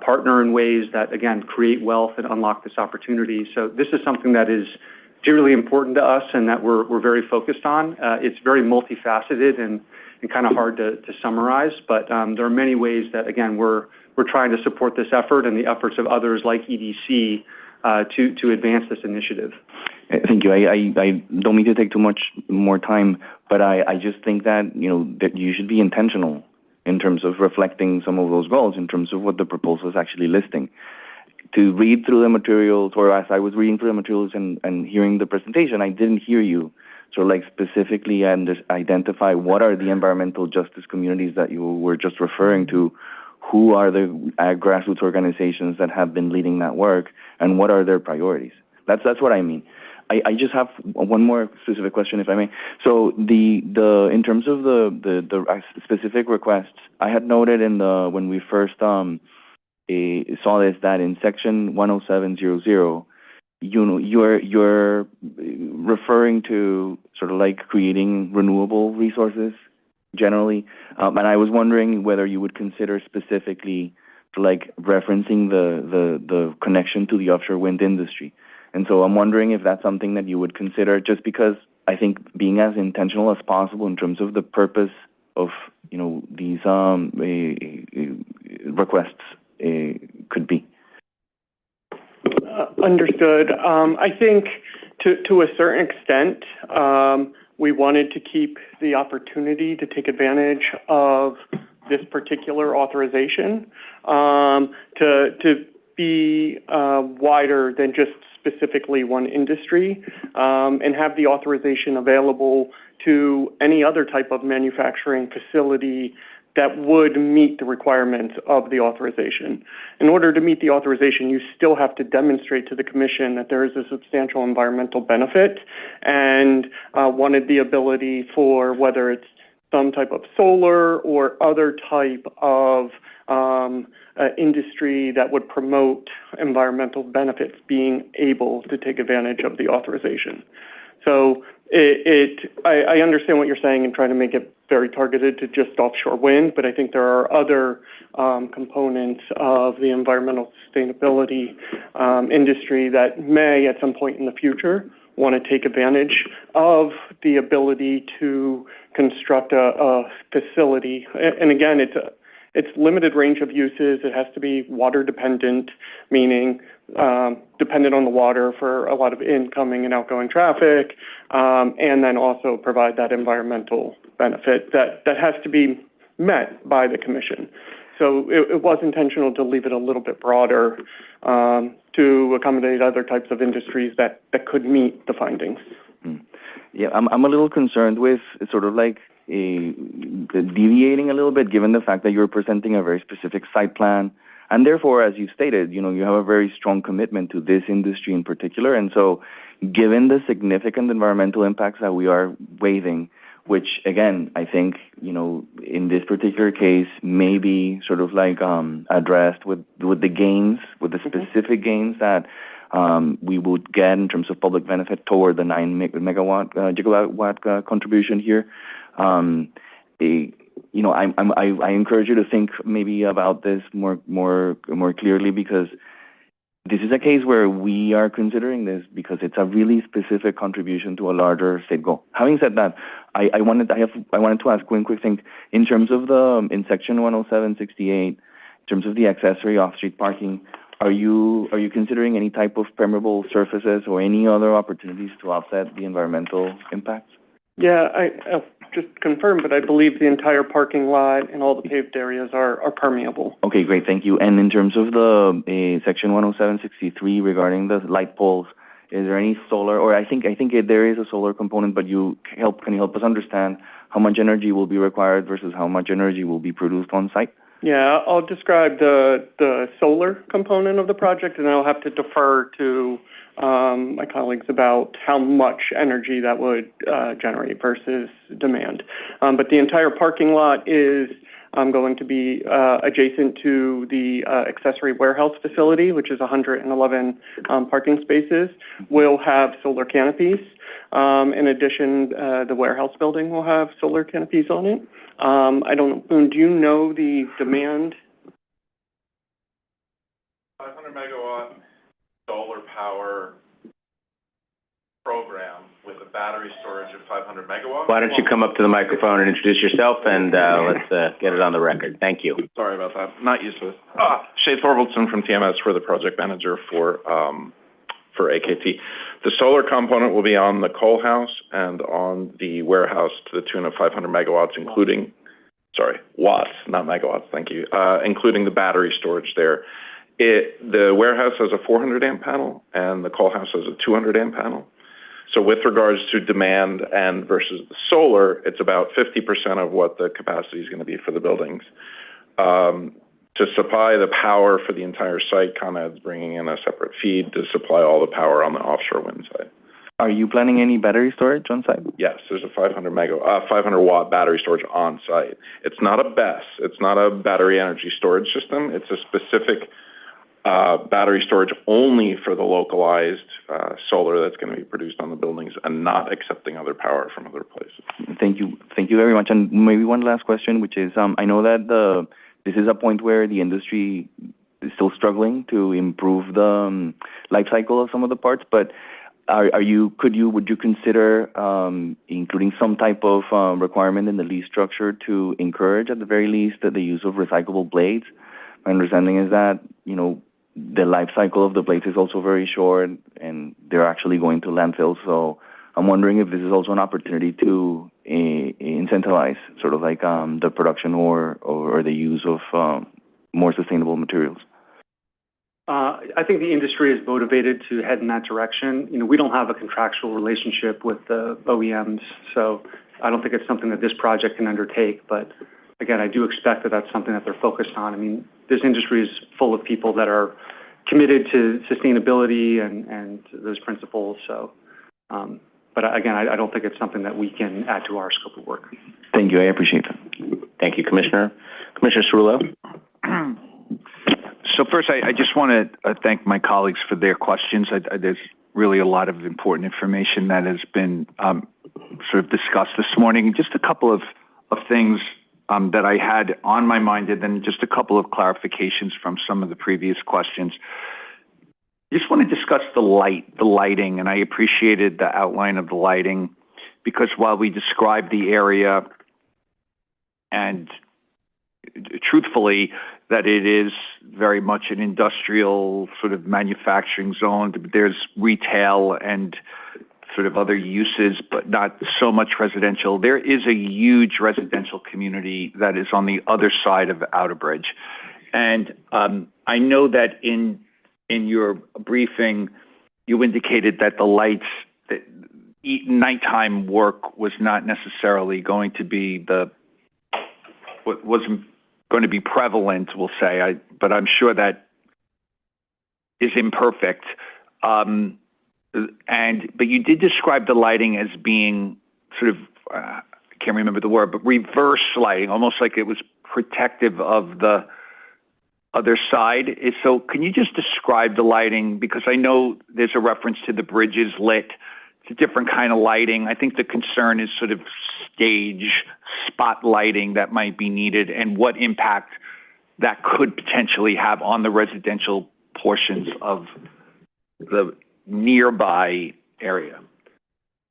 G: partner in ways that, again, create wealth and unlock this opportunity. So this is something that is dearly important to us and that we're very focused on. It's very multifaceted and kind of hard to summarize, but there are many ways that, again, we're trying to support this effort and the efforts of others like EDC to advance this initiative.
E: Thank you. I don't mean to take too much more time, but I just think that, that you should be intentional in terms of reflecting some of those goals, in terms of what the proposal is actually listing. To read through the materials, or as I was reading through the materials and hearing the presentation, I didn't hear you sort of like specifically and identify what are the environmental justice communities that you were just referring to, who are the grassroots organizations that have been leading that work, and what are their priorities. That's what I mean. I just have one more specific question, if I may. So in terms of the specific requests, I had noted when we first saw this that in section 10700, you're referring to sort of like creating renewable resources generally, and I was wondering whether you would consider specifically like referencing the connection to the offshore wind industry. And so I'm wondering if that's something that you would consider, just because I think being as intentional as possible in terms of the purpose of, these requests could be.
H: Understood. I think to a certain extent, we wanted to keep the opportunity to take advantage of this particular authorization to be wider than just specifically one industry, and have the authorization available to any other type of manufacturing facility that would meet the requirements of the authorization. In order to meet the authorization, you still have to demonstrate to the Commission that there is a substantial environmental benefit, and wanted the ability for whether it's some type of solar or other type of industry that would promote environmental benefits being able to take advantage of the authorization. So I understand what you're saying and trying to make it very targeted to just offshore wind, but I think there are other components of the environmental sustainability industry that may at some point in the future want to take advantage of the ability to construct a facility. And again, it's limited range of uses. It has to be water dependent, meaning dependent on the water for a lot of incoming and outgoing traffic, and then also provide that environmental benefit that has to be met by the Commission. So it was intentional to leave it a little bit broader to accommodate other types of industries that could meet the findings.
E: Yeah, I'm a little concerned with sort of like deviating a little bit, given the fact that you're presenting a very specific site plan, and therefore, as you stated, you have a very strong commitment to this industry in particular. And so, given the significant environmental impacts that we are waiving, which again, I think, in this particular case, may be sort of like addressed with the gains, with the specific gains that we would get in terms of public benefit toward the 9 gigawatt contribution here. You know, I encourage you to think maybe about this more clearly, because this is a case where we are considering this because it's a really specific contribution to a larger state goal. Having said that, I wanted to ask one quick thing in terms of in section 10768, in terms of the accessory off-street parking. Are you considering any type of permeable surfaces or any other opportunities to offset the environmental impacts?
H: Yeah, I'll just confirm, but I believe the entire parking lot and all the paved areas are permeable.
E: Okay, great, thank you. And in terms of the section 10763 regarding the light poles, is there any solar, or I think there is a solar component, but can you help us understand how much energy will be required versus how much energy will be produced on site?
H: Yeah, I'll describe the solar component of the project, and I'll have to defer to my colleagues about how much energy that would generate versus demand. But the entire parking lot is going to be adjacent to the accessory warehouse facility, which is 111 parking spaces. We'll have solar canopies. In addition, the warehouse building will have solar canopies on it. I don't know, Boone, do you know the demand?
K: 500 megawatt solar power program with a battery storage of 500 megawatts.
A: Why don't you come up to the microphone and introduce yourself, and let's get it on the record. Thank you.
K: Sorry about that. Not used to this. Shay Thorvaldson from TMS, for the project manager for AKT. The solar component will be on the coal house and on the warehouse to the tune of 500 megawatts, including, watts, not megawatts, thank you, including the battery storage there. The warehouse has a 400 amp panel and the coal house has a 200 amp panel. So with regards to demand and versus the solar, it's about 50% of what the capacity is going to be for the buildings. To supply the power for the entire site, ComEd's bringing in a separate feed to supply all the power on the offshore wind side.
E: Are you planning any battery storage on site?
K: Yes, there's a 500 watt battery storage on site. It's not a BESS. It's not a battery energy storage system. It's a specific battery storage only for the localized solar that's going to be produced on the buildings and not accepting other power from other places.
E: Thank you very much. And maybe one last question, which is, I know that this is a point where the industry is still struggling to improve the life cycle of some of the parts, but would you consider including some type of requirement in the lease structure to encourage, at the very least, the use of recyclable blades? My understanding is that, you know, the life cycle of the blades is also very short and they're actually going to landfills. So I'm wondering if this is also an opportunity to incentivize sort of like the production or the use of more sustainable materials.
G: I think the industry is motivated to head in that direction. You know, we don't have a contractual relationship with the OEMs, so I don't think it's something that this project can undertake. But again, I do expect that that's something that they're focused on. I mean, this industry is full of people that are committed to sustainability and those principles. So, but again, I don't think it's something that we can add to our scope of work.
E: Thank you. I appreciate that.
A: Thank you, Commissioner. Commissioner Cerullo?
L: So first, I just want to thank my colleagues for their questions. There's really a lot of important information that has been sort of discussed this morning. Just a couple of things that I had on my mind, and then just a couple of clarifications from some of the previous questions. Just want to discuss the lighting, and I appreciated the outline of the lighting, because while we described the area and truthfully that it is very much an industrial sort of manufacturing zone, there's retail and sort of other uses, but not so much residential. There is a huge residential community that is on the other side of Outerbridge. And I know that in your briefing, you indicated that the lights, that nighttime work was not necessarily going to be wasn't going to be prevalent, we'll say, but I'm sure that is imperfect. But you did describe the lighting as being sort of, I can't remember the word, but reverse lighting, almost like it was protective of the other side. So can you just describe the lighting? Because I know there's a reference to the bridges lit. It's a different kind of lighting. I think the concern is sort of stage spot lighting that might be needed and what impact that could potentially have on the residential portions of the nearby area.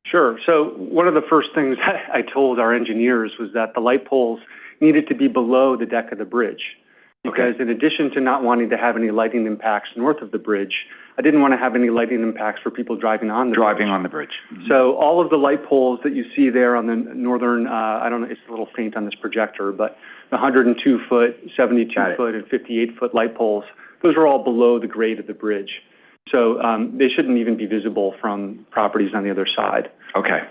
G: Sure. So one of the first things I told our engineers was that the light poles needed to be below the deck of the bridge. Because in addition to not wanting to have any lighting impacts north of the bridge, I didn't want to have any lighting impacts for people driving on the bridge.
L: On the bridge. Mm-hmm.
G: So all of the light poles that you see there on the northern, I don't know, it's a little faint on this projector, but the 102-foot, 72-foot, and 58-foot light poles, those are all below the grade of the bridge. So they shouldn't even be visible from properties on the other side.
L: Okay.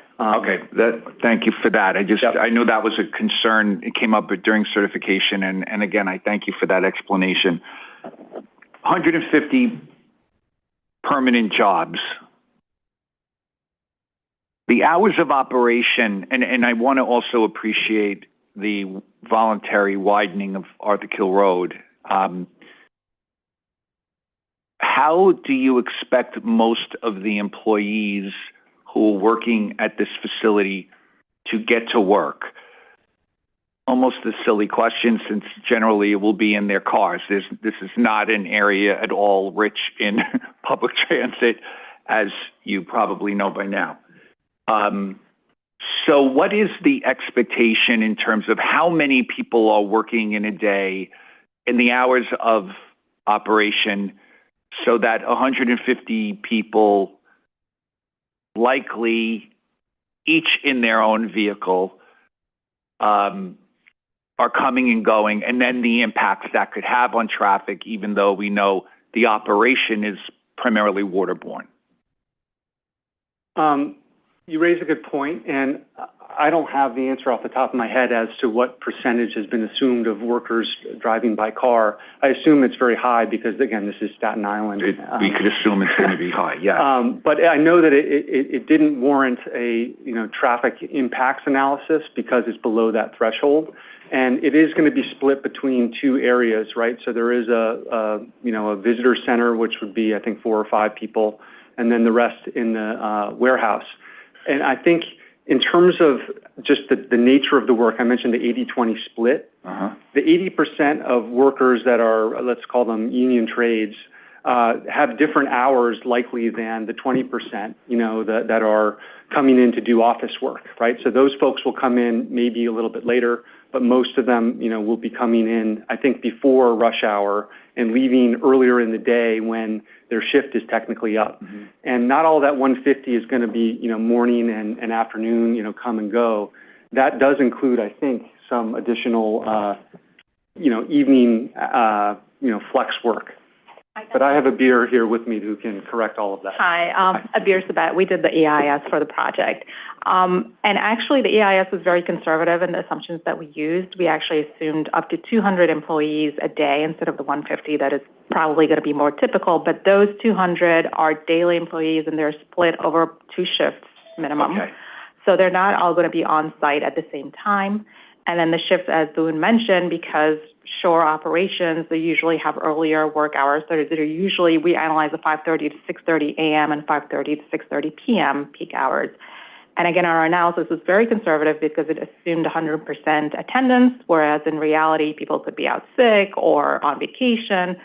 L: Thank you for that. I know that was a concern. It came up during certification, and again, I thank you for that explanation. 150 permanent jobs. The hours of operation, and I want to also appreciate the voluntary widening of Arthur Kill Road. How do you expect most of the employees who are working at this facility to get to work? Almost a silly question, since generally it will be in their cars. This is not an area at all rich in public transit, as you probably know by now. So what is the expectation in terms of how many people are working in a day in the hours of operation, so that 150 people, likely each in their own vehicle, are coming and going, and then the impacts that could have on traffic, even though we know the operation is primarily waterborne?
G: You raise a good point, and I don't have the answer off the top of my head as to what percentage has been assumed of workers driving by car. I assume it's very high because, again, this is Staten Island.
L: We could assume it's going to be high, yeah.
G: But I know that it didn't warrant a traffic impacts analysis because it's below that threshold, and it is going to be split between two areas, right? So there is a visitor center, which would be, I think, 4 or 5 people, and then the rest in the warehouse. And I think in terms of just the nature of the work, I mentioned the 80-20 split. The 80% of workers that are, let's call them union trades, have different hours likely than the 20%, that are coming in to do office work, right? So those folks will come in maybe a little bit later, but most of them, will be coming in, I think, before rush hour and leaving earlier in the day when their shift is technically up. And not all that 150 is going to be, morning and afternoon, come and go. That does include, I think, some additional, evening, flex work. But I have a beer here with me who can correct all of that.
C: Hi, Abir Sabat. We did the EIS for the project. And actually, the EIS was very conservative in the assumptions that we used. We actually assumed up to 200 employees a day instead of the 150 that is probably going to be more typical. But those 200 are daily employees, and they're split over 2 shifts minimum.
L: Okay.
C: So they're not all going to be on site at the same time. And then the shifts, as Boone mentioned, because shore operations, they usually have earlier work hours. So they're usually, we analyze the 5:30 to 6:30 a.m. and 5:30 to 6:30 p.m. peak hours. And again, our analysis was very conservative because it assumed 100% attendance, whereas in reality, people could be out sick or on vacation.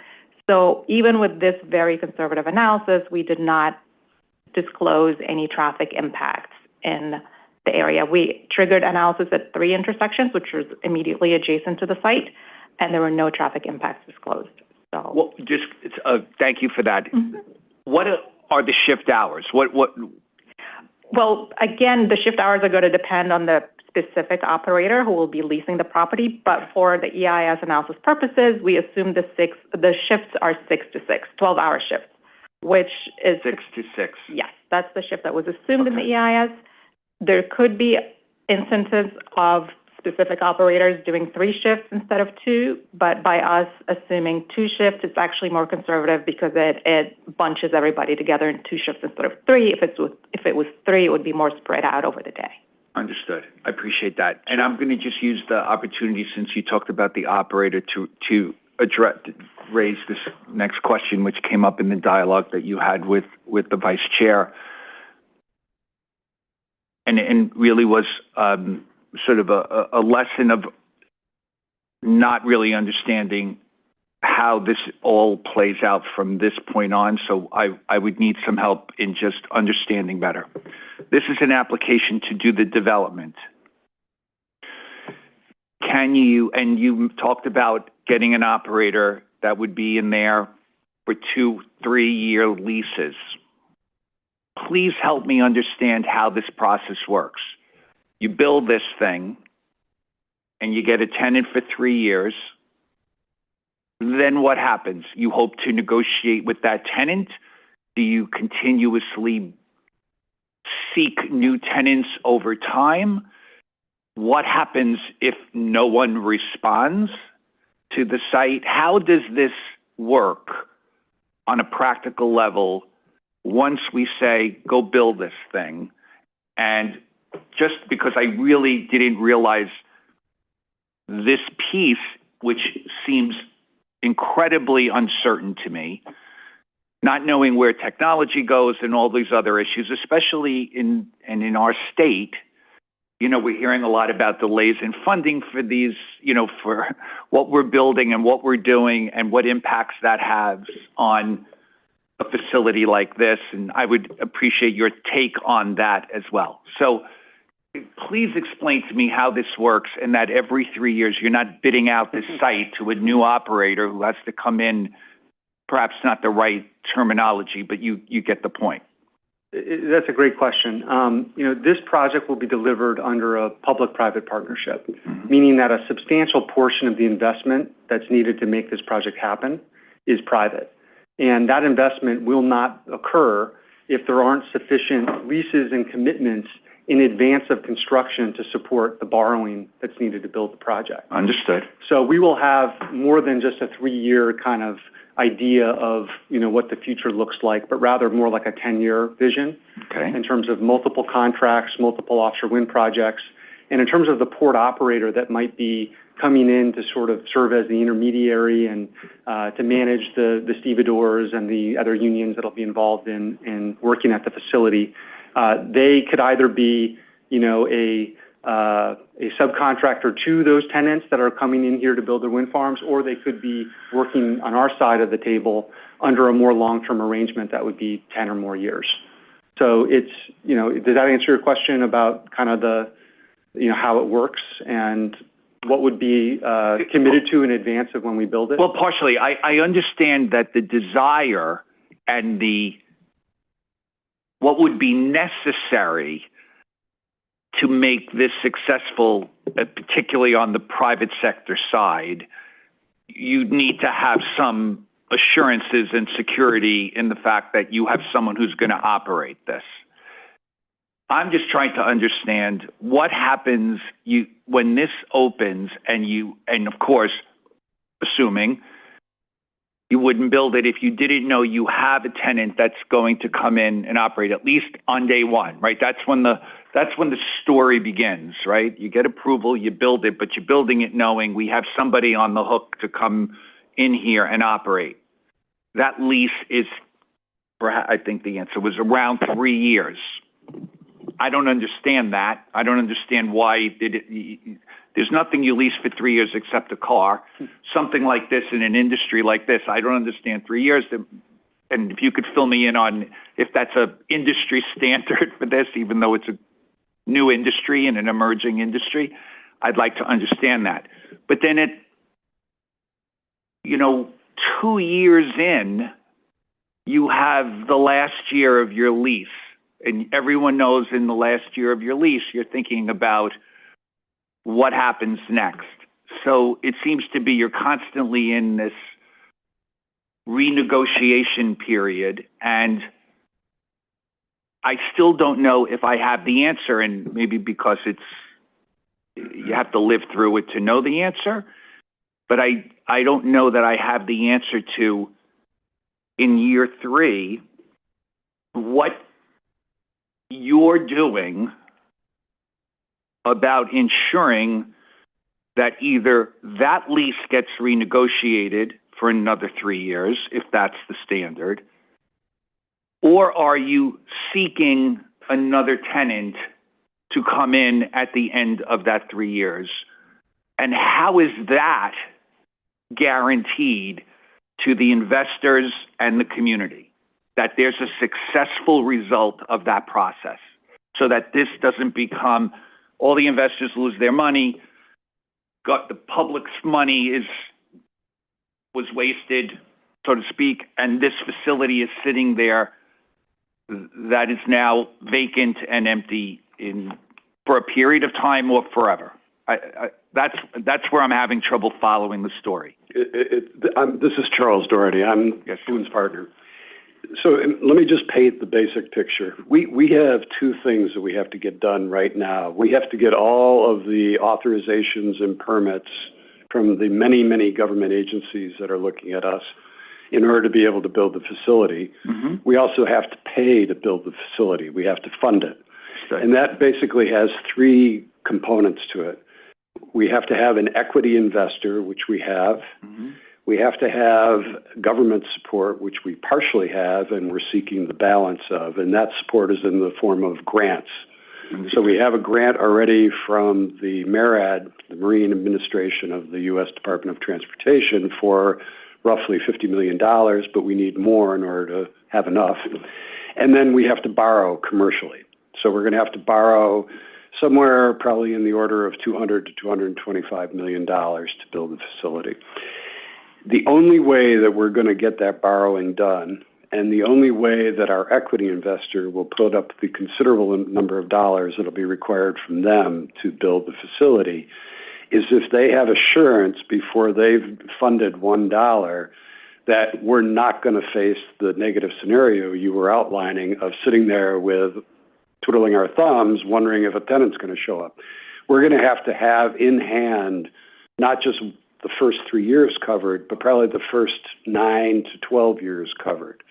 C: So even with this very conservative analysis, we did not disclose any traffic impacts in the area. We triggered analysis at 3 intersections, which was immediately adjacent to the site, and there were no traffic impacts disclosed. So,
L: well, thank you for that. What are the shift hours?
C: Well, again, the shift hours are going to depend on the specific operator who will be leasing the property, but for the EIS analysis purposes, we assume the shifts are 6 to 6, 12-hour shifts, which is
L: 6 to 6.
C: Yes, that's the shift that was assumed in the EIS. There could be instances of specific operators doing 3 shifts instead of 2, but by us assuming 2 shifts, it's actually more conservative because it bunches everybody together in 2 shifts instead of 3. If it was 3, it would be more spread out over the day.
L: Understood. I appreciate that. And I'm going to just use the opportunity, since you talked about the operator, to address, raise this next question, which came up in the dialogue that you had with the vice chair. And really was sort of a lesson of not really understanding how this all plays out from this point on. So I would need some help in just understanding better. This is an application to do the development. Can you, and you talked about getting an operator that would be in there for 2-3-year leases. Please help me understand how this process works. You build this thing and you get a tenant for 3 years. Then what happens? You hope to negotiate with that tenant? Do you continuously seek new tenants over time? What happens if no one responds to the site? How does this work on a practical level once we say, go build this thing? And just because I really didn't realize this piece, which seems incredibly uncertain to me, not knowing where technology goes and all these other issues, especially in our state. You know, we're hearing a lot about delays in funding for these, you know, for what we're building and what we're doing and what impacts that has on a facility like this. And I would appreciate your take on that as well. So please explain to me how this works and that every 3 years you're not bidding out this site to a new operator who has to come in, perhaps not the right terminology, but you get the point.
G: That's a great question. You know, this project will be delivered under a public-private partnership, meaning that a substantial portion of the investment that's needed to make this project happen is private. And that investment will not occur if there aren't sufficient leases and commitments in advance of construction to support the borrowing that's needed to build the project.
L: Understood.
G: So we will have more than just a 3-year kind of idea of, you know, what the future looks like, but rather more like a 10-year vision.
L: Okay.
G: In terms of multiple contracts, multiple offshore wind projects, and in terms of the port operator that might be coming in to sort of serve as the intermediary and to manage the stevedores and the other unions that'll be involved in working at the facility. They could either be, you know, a subcontractor to those tenants that are coming in here to build their wind farms, or they could be working on our side of the table under a more long-term arrangement that would be 10 or more years. So it's, you know, does that answer your question about kind of the, you know, how it works and what would be committed to in advance of when we build it?
L: Well, partially. I understand that the desire and what would be necessary to make this successful, particularly on the private sector side, you need to have some assurances and security in the fact that you have someone who's going to operate this. I'm just trying to understand what happens when this opens and of course, assuming you wouldn't build it if you didn't know you have a tenant that's going to come in and operate at least on day one, right? That's when the story begins, right? You get approval, you build it, but you're building it knowing we have somebody on the hook to come in here and operate. That lease is, I think the answer was around 3 years. I don't understand that. I don't understand why there's nothing you lease for 3 years except a car. Something like this in an industry like this, I don't understand 3 years. And if you could fill me in on if that's a industry standard for this, even though it's a new industry and an emerging industry, I'd like to understand that. But then 2 years in, you have the last year of your lease. And everyone knows in the last year of your lease, you're thinking about what happens next. So it seems to be you're constantly in this renegotiation period, and I still don't know if I have the answer, and maybe because you have to live through it to know the answer, but I don't know that I have the answer to, in year 3, what you're doing about ensuring that either that lease gets renegotiated for another 3 years, if that's the standard? Or are you seeking another tenant to come in at the end of that 3 years? And how is that guaranteed to the investors and the community, that there's a successful result of that process, so that this doesn't become all the investors lose their money, the public's money was wasted, so to speak, and this facility is sitting there that is now vacant and empty for a period of time or forever? That's where I'm having trouble following the story.
M: This is Charles Doherty. I'm Boone's partner. So let me just paint the basic picture. We have two things that we have to get done right now. We have to get all of the authorizations and permits from the many, many government agencies that are looking at us in order to be able to build the facility. Mm-hmm. We also have to pay to build the facility. We have to fund it. Okay. And that basically has three components to it. We have to have an equity investor, which we have. Mm-hmm. We have to have government support, which we partially have, and we're seeking the balance of, and that support is in the form of grants. Mm-hmm. So we have a grant already from the MARAD, the Marine Administration of the U.S. Department of Transportation, for roughly $50 million, but we need more in order to have enough. And then we have to borrow commercially. So we're going to have to borrow somewhere probably in the order of $200 to $225 million to build the facility. The only way that we're going to get that borrowing done, and the only way that our equity investor will put up the considerable number of dollars that will be required from them to build the facility, is if they have assurance before they've funded $1 that we're not going to face the negative scenario you were outlining of sitting there with twiddling our thumbs, wondering if a tenant's going to show up. We're going to have in hand not just the first 3 years covered, but probably the first 9 to 12 years covered.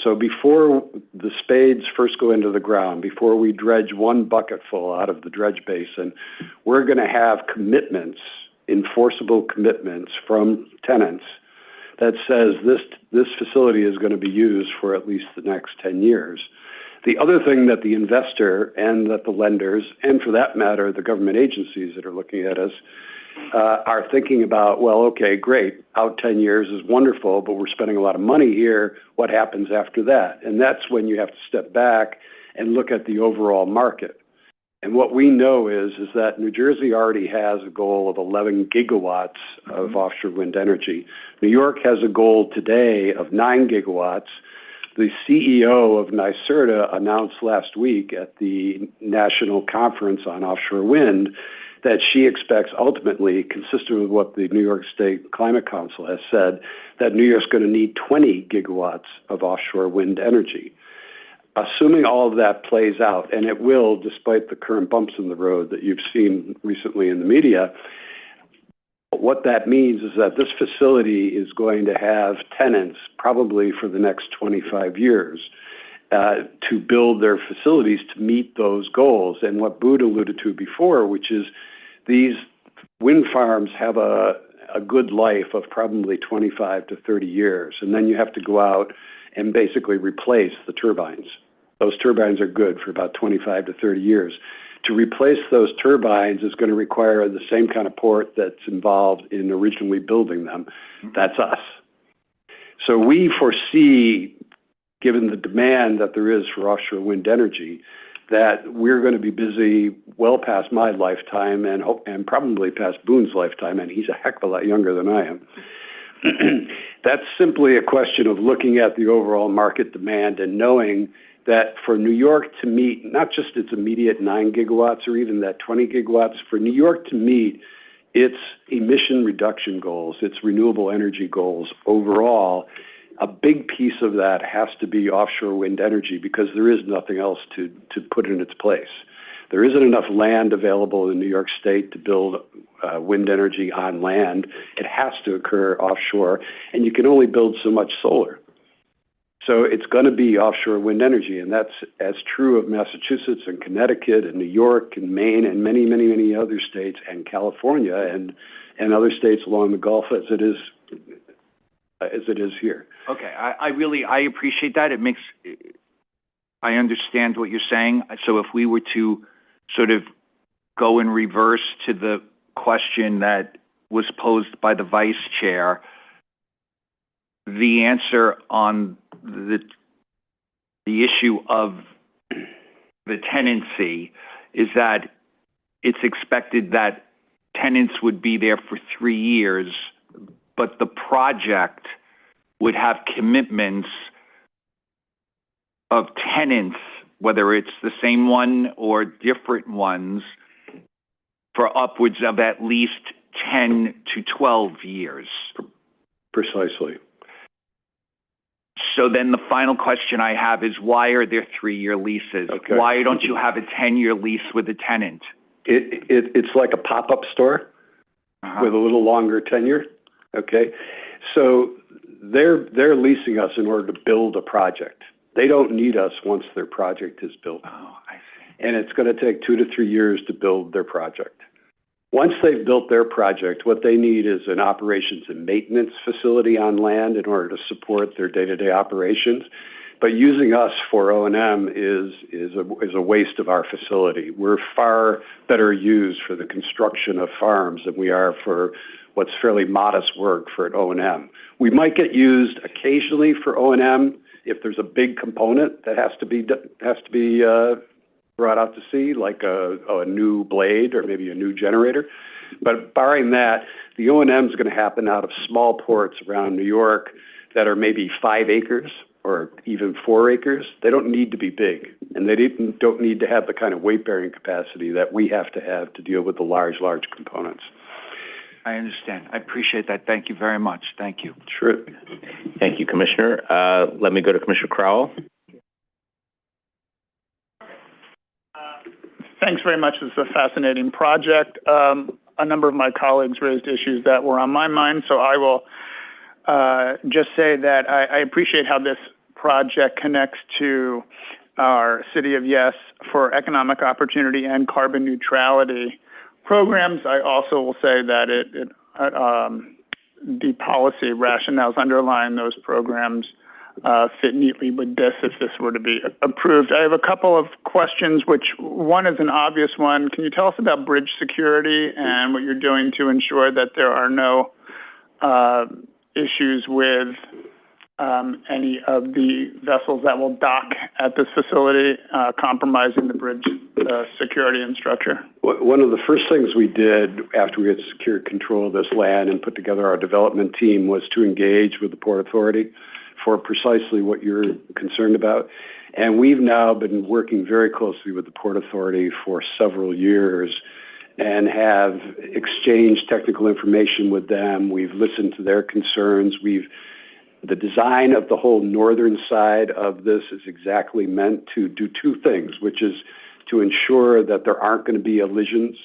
M: So before the spades first go into the ground, before we dredge one bucketful out of the dredge basin, we're going to have commitments, enforceable commitments from tenants that says this facility is going to be used for at least the next 10 years. The other thing that the investor and that the lenders, and for that matter, the government agencies that are looking at us, are thinking about, well, okay, great, out 10 years is wonderful, but we're spending a lot of money here. What happens after that? And that's when you have to step back and look at the overall market. And what we know is that New Jersey already has a goal of 11 gigawatts of offshore wind energy. New York has a goal today of 9 gigawatts. The CEO of NYSERDA announced last week at the National Conference on Offshore Wind that she expects ultimately, consistent with what the New York State Climate Council has said, that New York's going to need 20 gigawatts of offshore wind energy. Assuming all of that plays out, and it will, despite the current bumps in the road that you've seen recently in the media, what that means is that this facility is going to have tenants probably for the next 25 years to build their facilities to meet those goals. And what Bood alluded to before, which is these wind farms have a good life of probably 25 to 30 years. And then you have to go out and basically replace the turbines. Those turbines are good for about 25 to 30 years. To replace those turbines is going to require the same kind of port that's involved in originally building them. That's us. So we foresee, given the demand that there is for offshore wind energy, that we're going to be busy well past my lifetime and probably past Boone's lifetime, and he's a heck of a lot younger than I am. That's simply a question of looking at the overall market demand and knowing that for New York to meet not just its immediate 9 gigawatts or even that 20 gigawatts, for New York to meet its emission reduction goals, its renewable energy goals overall, a big piece of that has to be offshore wind energy because there is nothing else to put in its place. There isn't enough land available in New York State to build wind energy on land. It has to occur offshore, and you can only build so much solar. So it's going to be offshore wind energy, and that's as true of Massachusetts and Connecticut and New York and Maine and many, many, many other states and California and other states along the Gulf as it is as it is here.
L: Okay, I appreciate that. I understand what you're saying. So if we were to sort of go in reverse to the question that was posed by the vice chair, the answer on the issue of the tenancy is that it's expected that tenants would be there for 3 years, but the project would have commitments of tenants, whether it's the same one or different ones, for upwards of at least 10 to 12 years.
M: Precisely.
L: So then the final question I have is, why are there 3-year leases?
M: Okay.
L: Why don't you have a 10-year lease with a tenant?
M: It's like a pop-up store with a little longer tenure, okay? So they're leasing us in order to build a project. They don't need us once their project is built.
L: Oh, I see.
M: And it's going to take 2 to 3 years to build their project. Once they've built their project, what they need is an operations and maintenance facility on land in order to support their day-to-day operations. But using us for O&M is a waste of our facility. We're far better used for the construction of farms than we are for what's fairly modest work for an O&M. We might get used occasionally for O&M if there's a big component that has to be brought out to sea, like a new blade or maybe a new generator. But barring that, the O&M is going to happen out of small ports around New York that are maybe 5 acres or even 4 acres. They don't need to be big, and they don't need to have the kind of weight-bearing capacity that we have to deal with the large components.
L: I understand. I appreciate that. Thank you very much. Thank you.
M: Sure.
A: Thank you, Commissioner. Let me go to Commissioner Crowell.
N: Thanks very much. This is a fascinating project. A number of my colleagues raised issues that were on my mind, so I will just say that I appreciate how this project connects to our City of Yes for economic opportunity and carbon neutrality programs. I also will say that the policy rationales underlying those programs fit neatly with this if this were to be approved. I have a couple of questions, which one is an obvious one. Can you tell us about bridge security and what you're doing to ensure that there are no issues with any of the vessels that will dock at this facility, compromising the bridge security and structure?
M: One of the first things we did after we had secured control of this land and put together our development team was to engage with the Port Authority for precisely what you're concerned about. And we've now been working very closely with the Port Authority for several years and have exchanged technical information with them. We've listened to their concerns. The design of the whole northern side of this is exactly meant to do 2 things, which is to ensure that there aren't going to be elisions,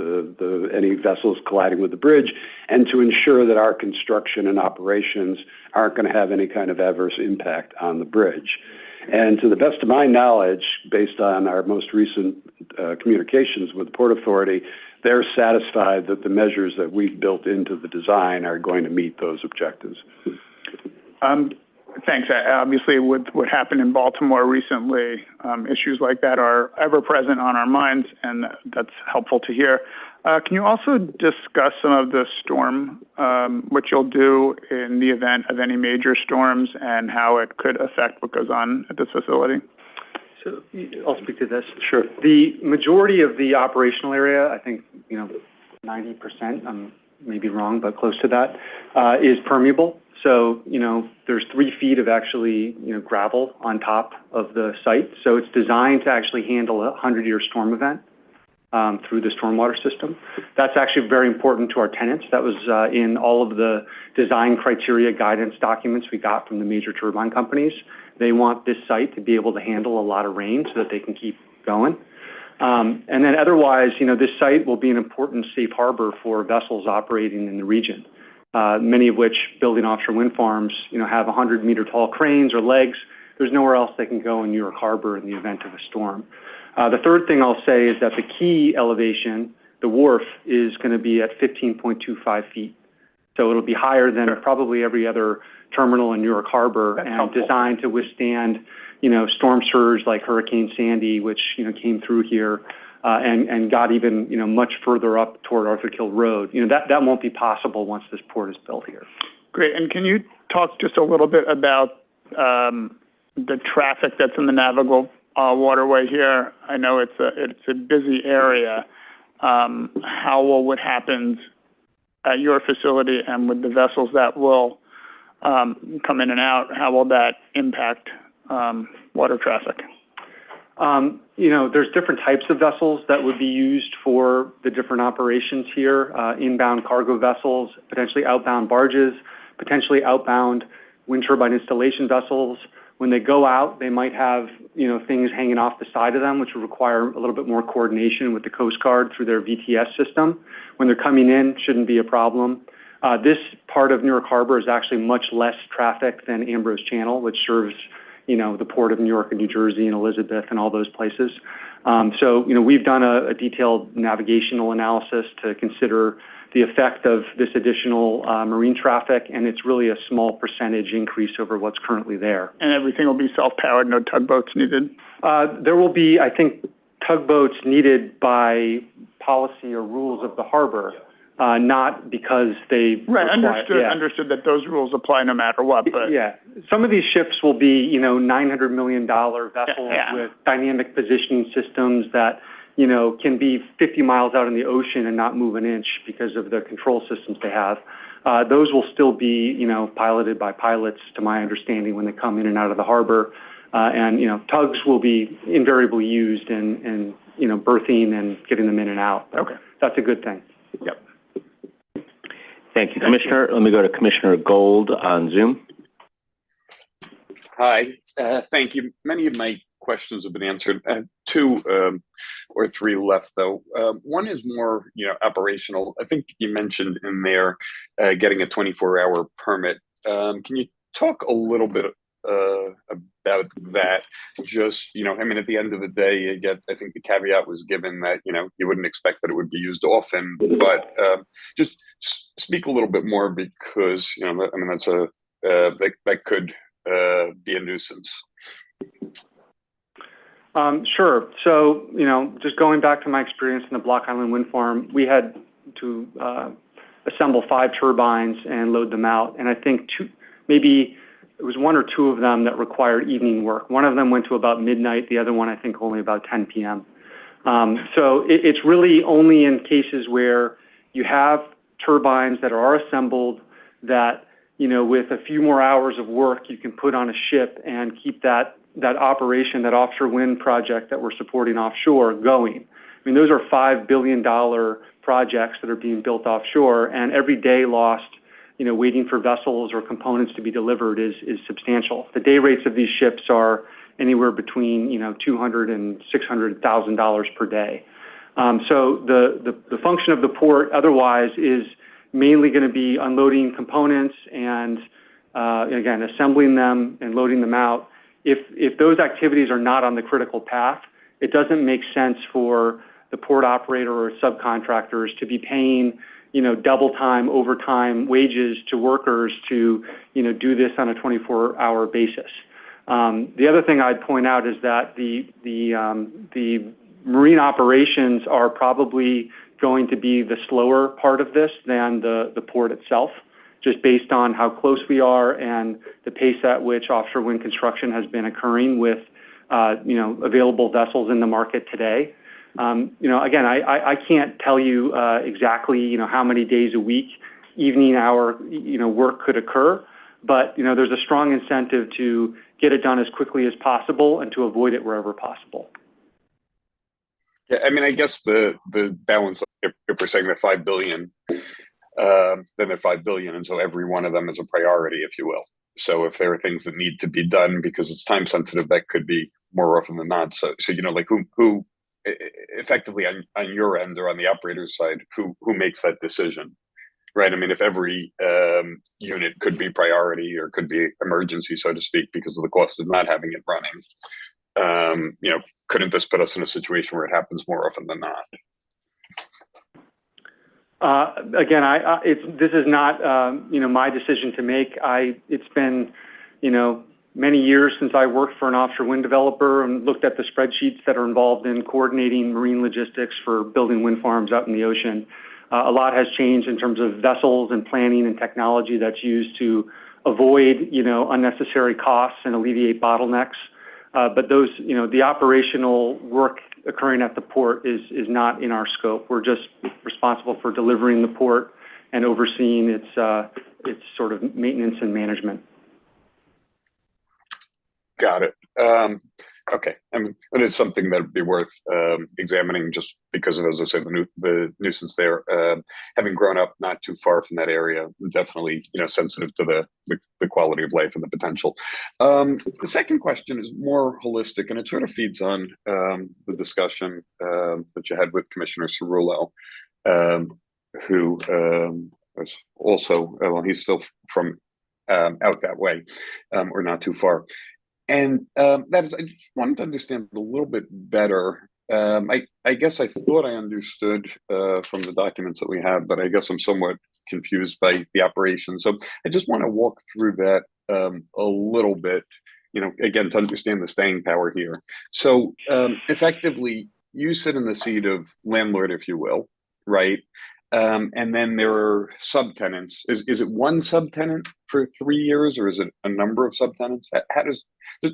M: any vessels colliding with the bridge, and to ensure that our construction and operations aren't going to have any kind of adverse impact on the bridge. And to the best of my knowledge, based on our most recent communications with the Port Authority, they're satisfied that the measures that we've built into the design are going to meet those objectives.
N: Thanks. Obviously, with what happened in Baltimore recently, issues like that are ever present on our minds, and that's helpful to hear. Can you also discuss some of the storm, what you'll do in the event of any major storms and how it could affect what goes on at this facility?
G: So I'll speak to this. Sure. The majority of the operational area, I think, 90%, I may be wrong, but close to that, is permeable. So, there's 3 feet of actually, gravel on top of the site. So it's designed to actually handle a 100-year storm event through the stormwater system. That's actually very important to our tenants. That was in all of the design criteria guidance documents we got from the major turbine companies. They want this site to be able to handle a lot of rain so that they can keep going. And then otherwise, this site will be an important safe harbor for vessels operating in the region. Many of which building offshore wind farms, have 100-meter tall cranes or legs. There's nowhere else they can go in New York Harbor in the event of a storm. The third thing I'll say is that the key elevation, the wharf, is going to be at 15.25 feet So it'll be higher than probably every other terminal in New York Harbor and designed to withstand, storm surge like Hurricane Sandy, which, came through here, and got even, much further up toward Arthur Kill Road. That won't be possible once this port is built here.
N: Great. And can you talk just a little bit about the traffic that's in the navigable waterway here? I know it's a busy area. How will what happens at your facility and with the vessels that will come in and out, how will that impact water traffic?
G: There's different types of vessels that would be used for the different operations here, inbound cargo vessels, potentially outbound barges, potentially outbound wind turbine installation vessels. When they go out, they might have, things hanging off the side of them, which will require a little bit more coordination with the Coast Guard through their VTS system. When they're coming in, shouldn't be a problem. This part of New York Harbor is actually much less traffic than Ambrose Channel, which serves, the port of New York and New Jersey and Elizabeth and all those places. So, we've done a detailed navigational analysis to consider the effect of this additional marine traffic, and it's really a small percentage increase over what's currently there.
N: And everything will be self-powered, no tugboats needed?
G: There will be, I think, tugboats needed by policy or rules of the harbor, not because they
N: understood that those rules apply no matter what, but...
G: Yeah. Some of these ships will be, $900 million vessels with dynamic positioning systems that, can be 50 miles out in the ocean and not move an inch because of the control systems they have. Those will still be, piloted by pilots, to my understanding, when they come in and out of the harbor. And tugs will be invariably used in berthing and getting them in and out.
N: Okay.
G: That's a good thing.
N: Yep.
A: Thank you, Commissioner. Let me go to Commissioner Gold on Zoom.
O: Hi, thank you. Many of my questions have been answered. Two or three left, though. One is more, operational. I think you mentioned in there getting a 24-hour permit. Can you talk a little bit about that? Just, at the end of the day, you get, I think the caveat was given that, you wouldn't expect that it would be used often, but just speak a little bit more because, that's that could be a nuisance.
G: Sure. So, just going back to my experience in the Block Island Wind Farm, we had to assemble 5 turbines and load them out. And I think maybe it was 1 or 2 of them that required evening work. One of them went to about midnight. The other one, I think, only about 10 p.m. So it's really only in cases where you have turbines that are assembled that, with a few more hours of work, you can put on a ship and keep that operation, that offshore wind project that we're supporting offshore going. I mean, those are $5 billion projects that are being built offshore, and every day lost, waiting for vessels or components to be delivered is substantial. The day rates of these ships are anywhere between, $200,000 and $600,000 per day. So the function of the port otherwise is mainly going to be unloading components and, again, assembling them and loading them out. If those activities are not on the critical path, it doesn't make sense for the port operator or subcontractors to be paying, double time, overtime wages to workers to, do this on a 24-hour basis. The other thing I'd point out is that the marine operations are probably going to be the slower part of this than the port itself, just based on how close we are and the pace at which offshore wind construction has been occurring with, available vessels in the market today. Again, I can't tell you exactly, how many days a week evening hour, work could occur, but, there's a strong incentive to get it done as quickly as possible and to avoid it wherever possible.
O: Yeah, I guess the balance, if we're saying they're $5 billion, then they're $5 billion, and so every one of them is a priority, if you will. So if there are things that need to be done because it's time sensitive, that could be more often than not. So like who effectively on your end or on the operator's side, who makes that decision, right? If every unit could be priority or could be emergency, so to speak, because of the cost of not having it running, couldn't this put us in a situation where it happens more often than not?
G: Again, this is not, my decision to make. It's been, many years since I worked for an offshore wind developer and looked at the spreadsheets that are involved in coordinating marine logistics for building wind farms out in the ocean. A lot has changed in terms of vessels and planning and technology that's used to avoid, unnecessary costs and alleviate bottlenecks. But those, the operational work occurring at the port is not in our scope. We're just responsible for delivering the port and overseeing its sort of maintenance and management.
O: Got it. Okay. I mean, it is something that would be worth examining just because of, as I said, the nuisance there. Having grown up not too far from that area, definitely, sensitive to the quality of life and the potential. The second question is more holistic, and it sort of feeds on the discussion that you had with Commissioner Cerullo, who was also, well, he's still from out that way, or not too far. And that is, I just wanted to understand a little bit better. I guess I thought I understood from the documents that we have, but I guess I'm somewhat confused by the operation. So I just want to walk through that a little bit, again, to understand the staying power here. So effectively, you sit in the seat of landlord, if you will, right? And then there are subtenants. Is it one subtenant for 3 years, or is it a number of subtenants? How does,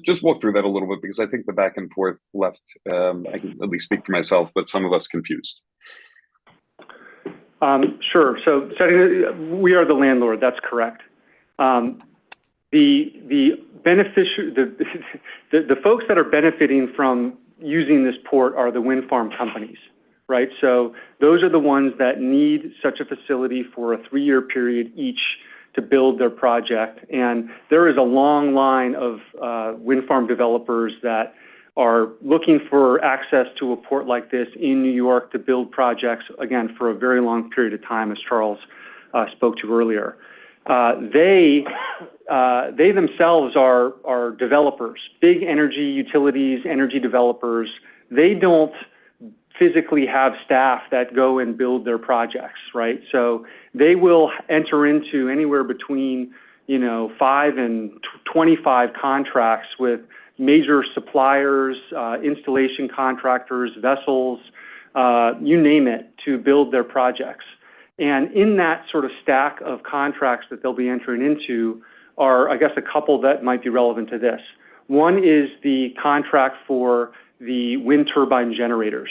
O: just walk through that a little bit, because I think the back and forth left, I can at least speak for myself, but some of us confused.
G: Sure. So we are the landlord. That's correct. The beneficiary, the folks that are benefiting from using this port are the wind farm companies. Right, so those are the ones that need such a facility for a 3-year period each to build their project. And there is a long line of wind farm developers that are looking for access to a port like this in New York to build projects, again, for a very long period of time, as Charles spoke to earlier. They themselves are developers, big energy utilities, energy developers. They don't physically have staff that go and build their projects, right? So they will enter into anywhere between, 5 and 25 contracts with major suppliers, installation contractors, vessels, you name it, to build their projects. And in that sort of stack of contracts that they'll be entering into are, I guess, a couple that might be relevant to this. One is the contract for the wind turbine generators.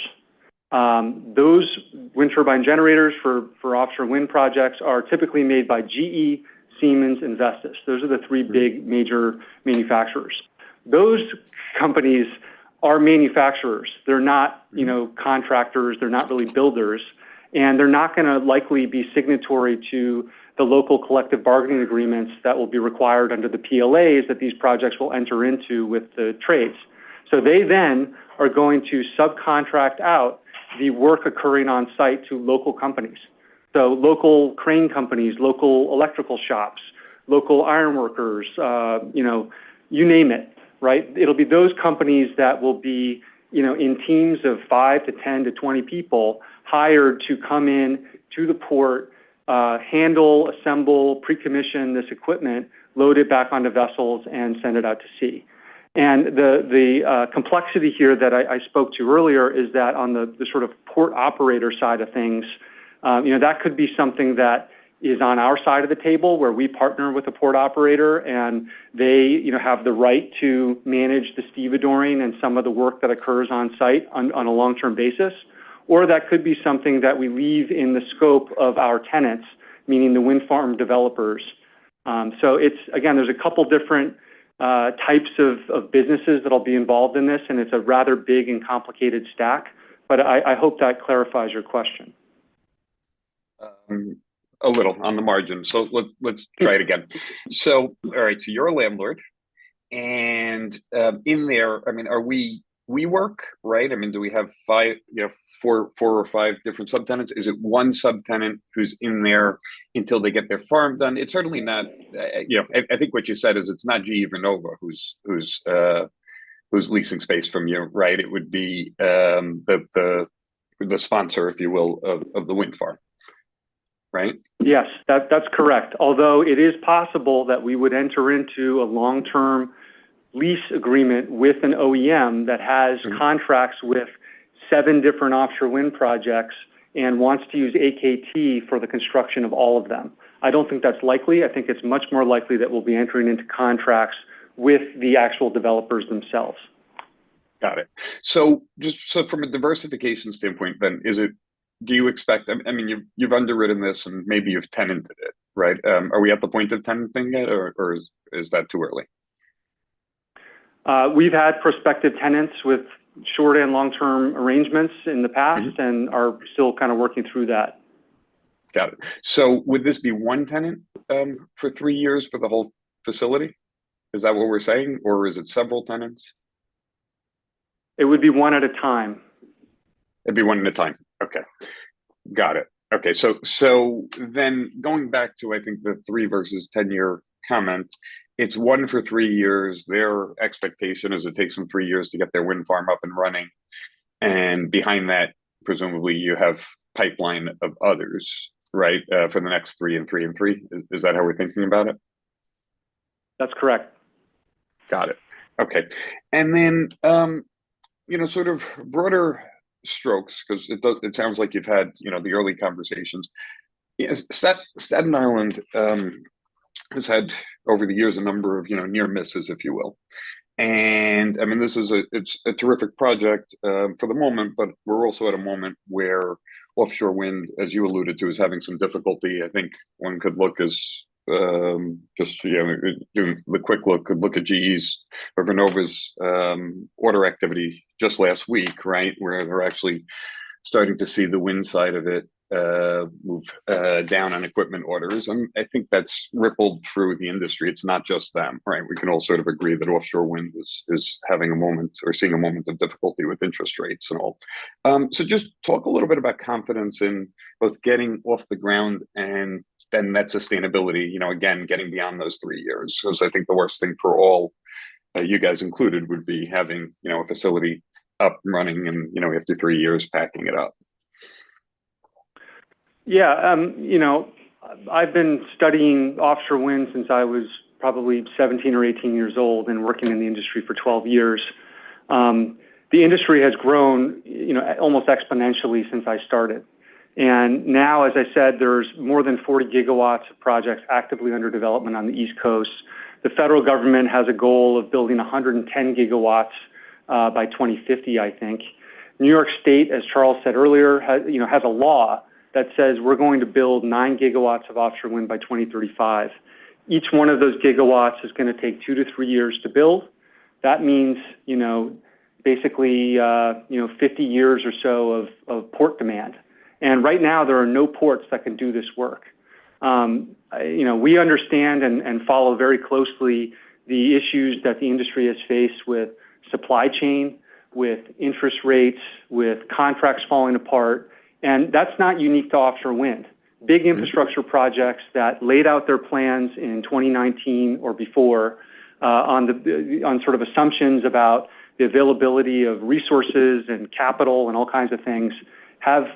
G: Those wind turbine generators for offshore wind projects are typically made by GE, Siemens, and Vestas. Those are the 3 big major manufacturers. Those companies are manufacturers. They're not, contractors. They're not really builders, and they're not going to likely be signatory to the local collective bargaining agreements that will be required under the PLAs that these projects will enter into with the trades. So they then are going to subcontract out the work occurring on site to local companies. So local crane companies, local electrical shops, local ironworkers, you name it, right? It'll be those companies that will be, in teams of 5 to 10 to 20 people hired to come in to the port, handle, assemble, pre-commission this equipment, load it back onto vessels, and send it out to sea. And the complexity here that I spoke to earlier is that on the sort of port operator side of things, that could be something that is on our side of the table, where we partner with a port operator and they, have the right to manage the stevedoring and some of the work that occurs on site on a long-term basis. Or that could be something that we leave in the scope of our tenants, meaning the wind farm developers. So it's, again, there's a couple different types of businesses that'll be involved in this, and it's a rather big and complicated stack, but I hope that clarifies your question.
O: A little on the margin. So let's try it again. So, all right, so you're a landlord, and in there, I mean, are we work, right? I mean, do we have 4 or 5 different subtenants? Is it one subtenant who's in there until they get their farm done? It's certainly not, I think what you said is it's not GE Vernova who's leasing space from you, right? It would be the sponsor, if you will, of the wind farm. right?
G: Yes, that's correct. Although it is possible that we would enter into a long-term lease agreement with an OEM that has contracts with 7 different offshore wind projects and wants to use AKT for the construction of all of them. I don't think that's likely. I think it's much more likely that we'll be entering into contracts with the actual developers themselves.
O: Got it. So just so from a diversification standpoint, then do you expect, I mean, you've underwritten this and maybe you've tenanted it, right? Are we at the point of tenanting it or is that too early?
G: We've had prospective tenants with short and long-term arrangements in the past and are still kind of working through that.
O: Got it. So would this be one tenant for 3 years for the whole facility? Is that what we're saying? Or is it several tenants?
G: It would be one at a time.
O: It'd be one at a time. Okay. Got it. Okay. So then going back to, I think, the 3 versus 10-year comment, it's one for 3 years. Their expectation is it takes them 3 years to get their wind farm up and running. And behind that, presumably you have pipeline of others, right? For the next 3 and 3 and 3. Is that how we're thinking about it?
G: That's correct.
O: Got it. Okay. And then, sort of broader strokes, because it sounds like you've had, the early conversations. Yes, Staten Island has had over the years a number of, near misses, if you will. And I mean, it's a terrific project for the moment, but we're also at a moment where offshore wind, as you alluded to, is having some difficulty. I think one could look as doing the quick look at GE's or Vernova's order activity just last week, right, where they're actually starting to see the wind side of it move down on equipment orders. And I think that's rippled through the industry. It's not just them, right? We can all sort of agree that offshore wind is having a moment or seeing a moment of difficulty with interest rates and all. So just talk a little bit about confidence in both getting off the ground and then that sustainability, again, getting beyond those 3 years. Because I think the worst thing for all, you guys included, would be having, a facility up and running and, after 3 years packing it up.
G: Yeah, I've been studying offshore wind since I was probably 17 or 18 years old and working in the industry for 12 years. The industry has grown, almost exponentially since I started. And now, as I said, there's more than 40 gigawatts of projects actively under development on the East Coast. The federal government has a goal of building 110 gigawatts by 2050, I think. New York State, as Charles said earlier, has a law that says we're going to build 9 gigawatts of offshore wind by 2035. Each one of those gigawatts is going to take 2 to 3 years to build. That means, basically, 50 years or so of port demand. And right now, there are no ports that can do this work. We understand and follow very closely the issues that the industry has faced with supply chain, with interest rates, with contracts falling apart. And that's not unique to offshore wind. Big infrastructure projects that laid out their plans in 2019 or before on sort of assumptions about the availability of resources and capital and all kinds of things have,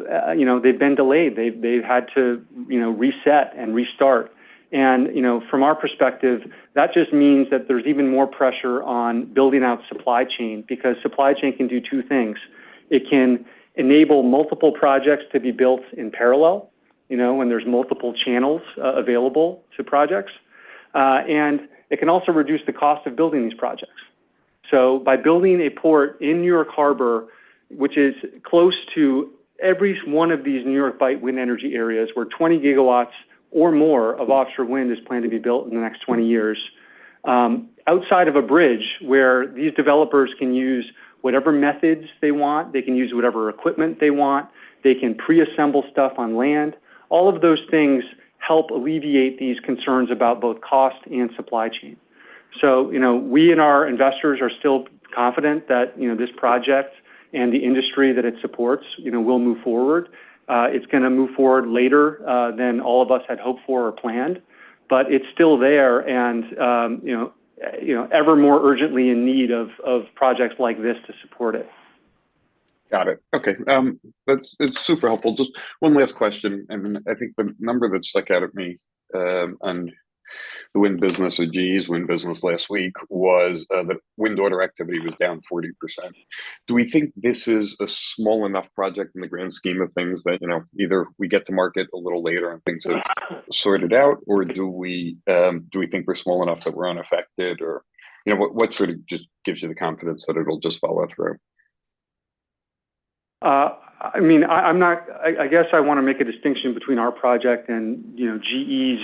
G: they've been delayed. They've had to, reset and restart. And, from our perspective, that just means that there's even more pressure on building out supply chain, because supply chain can do 2 things. It can enable multiple projects to be built in parallel, when there's multiple channels available to projects. And it can also reduce the cost of building these projects. So by building a port in New York Harbor, which is close to every one of these New York Bight wind energy areas where 20 gigawatts or more of offshore wind is planned to be built in the next 20 years, outside of a bridge where these developers can use whatever methods they want, they can use whatever equipment they want, they can pre-assemble stuff on land. All of those things help alleviate these concerns about both cost and supply chain. So, we and our investors are still confident that, this project and the industry that it supports, will move forward. It's going to move forward later than all of us had hoped for or planned, but it's still there and, ever more urgently in need of projects like this to support it.
O: Got it. Okay. It's super helpful. Just one last question. I mean, I think the number that stuck out at me, on the wind business, or GE's wind business last week, was that wind order activity was down 40%. Do we think this is a small enough project in the grand scheme of things that, either we get to market a little later and things have sorted out, or do we think we're small enough that we're unaffected, or, what sort of just gives you the confidence that it'll just follow through?
G: I mean, I guess I want to make a distinction between our project and, GE's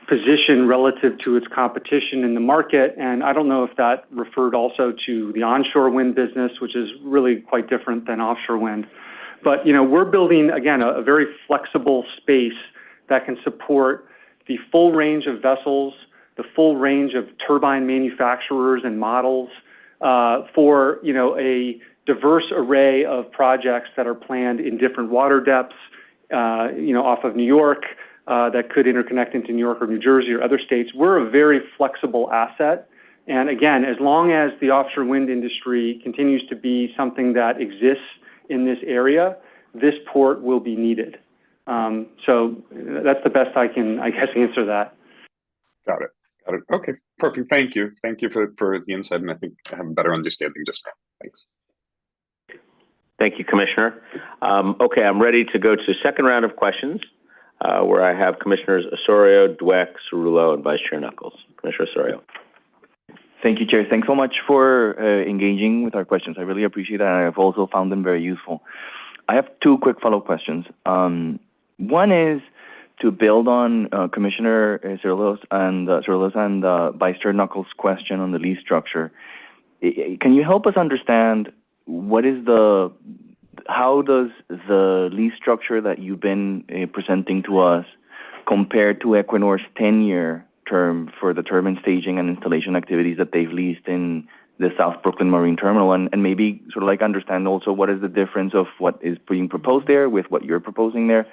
G: position relative to its competition in the market. And I don't know if that referred also to the onshore wind business, which is really quite different than offshore wind. But, we're building, again, a very flexible space that can support the full range of vessels, the full range of turbine manufacturers and models, for, a diverse array of projects that are planned in different water depths, off of New York, that could interconnect into New York or New Jersey or other states. We're a very flexible asset. And again, as long as the offshore wind industry continues to be something that exists in this area, this port will be needed. So that's the best I can, I guess, answer that.
O: Got it. Okay, perfect. Thank you. Thank you for the insight, and I think I have a better understanding just now. Thanks.
A: Thank you, Commissioner. Okay, I'm ready to go to the second round of questions, where I have Commissioners Osorio, Dweck, Cerullo, and Vice Chair Knuckles. Commissioner Osorio.
E: Thank you, Chair. Thanks so much for engaging with our questions. I really appreciate that. I've also found them very useful. I have two quick follow-up questions. One is to build on Commissioner Cerullo's and Vice Chair Knuckles' question on the lease structure. Can you help us understand how does the lease structure that you've been presenting to us compare to Equinor's 10-year term for the turbine staging and installation activities that they've leased in the South Brooklyn Marine Terminal, and maybe sort of understand also what is the difference of what is being proposed there with what you're proposing there?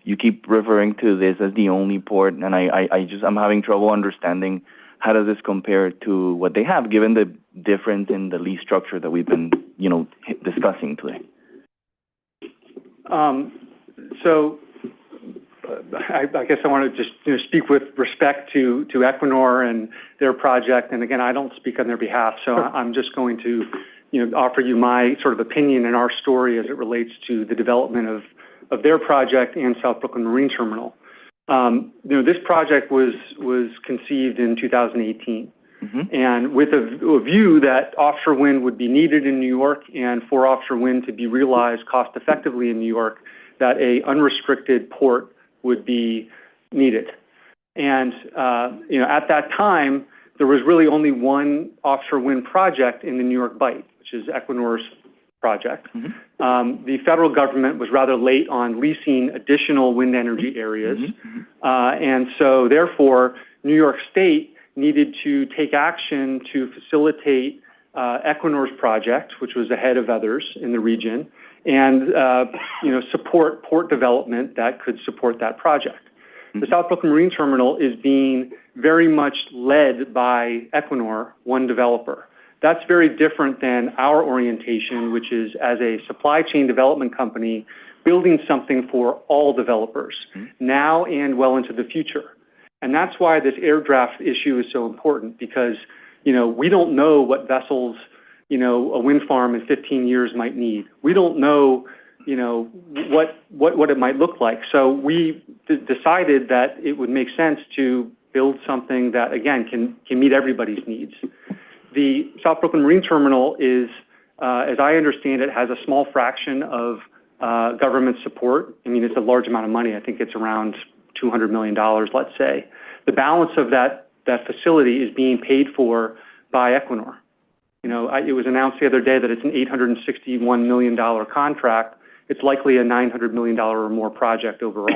E: You keep referring to this as the only port, and I'm having trouble understanding how does this compare to what they have, given the difference in the lease structure that we've been, discussing today.
G: I guess I want to just speak with respect to Equinor and their project. And again, I don't speak on their behalf, so I'm just going to offer you my sort of opinion and our story as it relates to the development of their project and South Brooklyn Marine Terminal. This project was conceived in 2018. And with a view that offshore wind would be needed in New York, and for offshore wind to be realized cost effectively in New York, that a unrestricted port would be needed. And, at that time, there was really only one offshore wind project in the New York Bight, which is Equinor's project. The federal government was rather late on leasing additional wind energy areas. And so therefore, New York State needed to take action to facilitate Equinor's project, which was ahead of others in the region, and support port development that could support that project. The South Brooklyn Marine Terminal is being very much led by Equinor, one developer. That's very different than our orientation, which is as a supply chain development company, building something for all developers, now and well into the future. And that's why this air draft issue is so important, because, we don't know what vessels, a wind farm in 15 years might need. We don't know, what it might look like. So we decided that it would make sense to build something that, again, can meet everybody's needs. The South Brooklyn Marine Terminal is, as I understand it, has a small fraction of government support. I mean, it's a large amount of money. I think it's around $200 million, let's say. The balance of that facility is being paid for by Equinor. It was announced the other day that it's an $861 million contract. It's likely a $900 million or more project overall.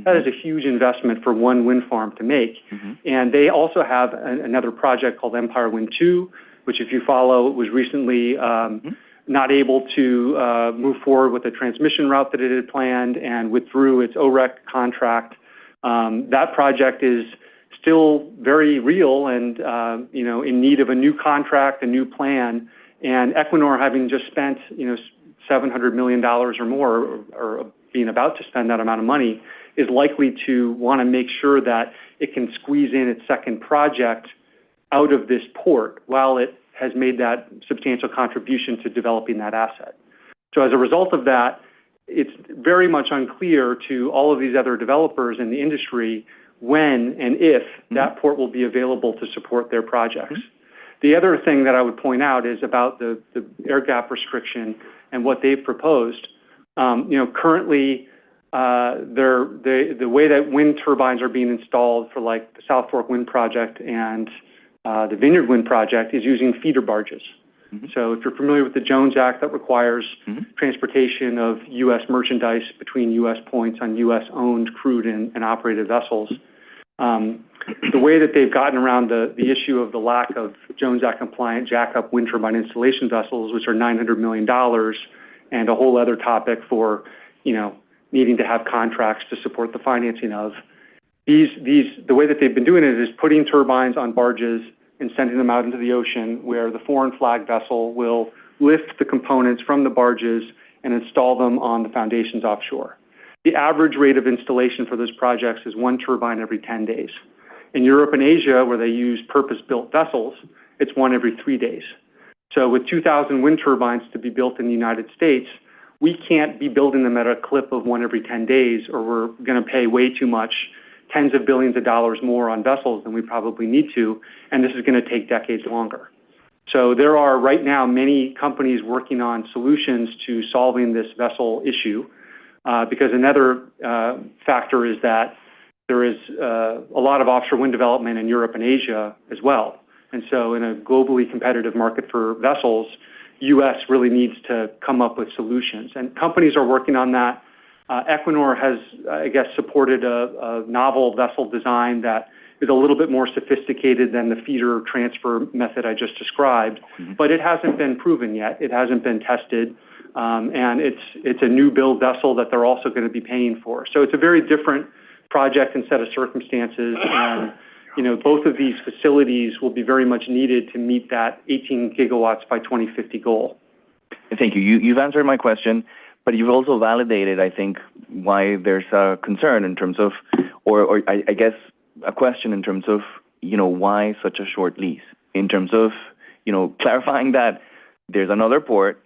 G: That is a huge investment for one wind farm to make. And they also have another project called Empire Wind 2, which, if you follow, was recently not able to move forward with the transmission route that it had planned and withdrew its OREC contract. That project is still very real and, in need of a new contract, a new plan. And Equinor, having just spent, $700 million or more, or being about to spend that amount of money, is likely to want to make sure that it can squeeze in its second project out of this port while it has made that substantial contribution to developing that asset. So as a result of that, it's very much unclear to all of these other developers in the industry when and if that port will be available to support their projects. The other thing that I would point out is about the air gap restriction and what they've proposed. Currently, the way that wind turbines are being installed for like the South Fork Wind Project and the Vineyard Wind Project is using feeder barges. So if you're familiar with the Jones Act, that requires transportation of U.S. merchandise between U.S. points on U.S.-owned, crewed, and operated vessels. The way that they've gotten around the issue of the lack of Jones Act-compliant jack-up wind turbine installation vessels, which are $900 million, and a whole other topic for, needing to have contracts to support the financing of. The way that they've been doing it is putting turbines on barges and sending them out into the ocean, where the foreign flag vessel will lift the components from the barges and install them on the foundations offshore. The average rate of installation for those projects is 1 turbine every 10 days. In Europe and Asia, where they use purpose-built vessels, it's 1 every 3 days. So with 2,000 wind turbines to be built in the United States, we can't be building them at a clip of 1 every 10 days, or we're going to pay way too much, tens of billions of dollars more on vessels than we probably need to, and this is going to take decades longer. So there are right now many companies working on solutions to solving this vessel issue, because another factor is that there is a lot of offshore wind development in Europe and Asia as well. And so in a globally competitive market for vessels, U.S. really needs to come up with solutions. And companies are working on that. Equinor has, supported a novel vessel design that is a little bit more sophisticated than the feeder transfer method I just described, but it hasn't been proven yet. It hasn't been tested, and it's a new build vessel that they're also going to be paying for. So it's a very different project and set of circumstances, and both of these facilities will be very much needed to meet that 18 gigawatts by 2050 goal.
E: Thank you. You've answered my question, but you've also validated, I think, why there's a concern in terms of, or I guess a question in terms of, why such a short lease? In terms of, clarifying that there's another port.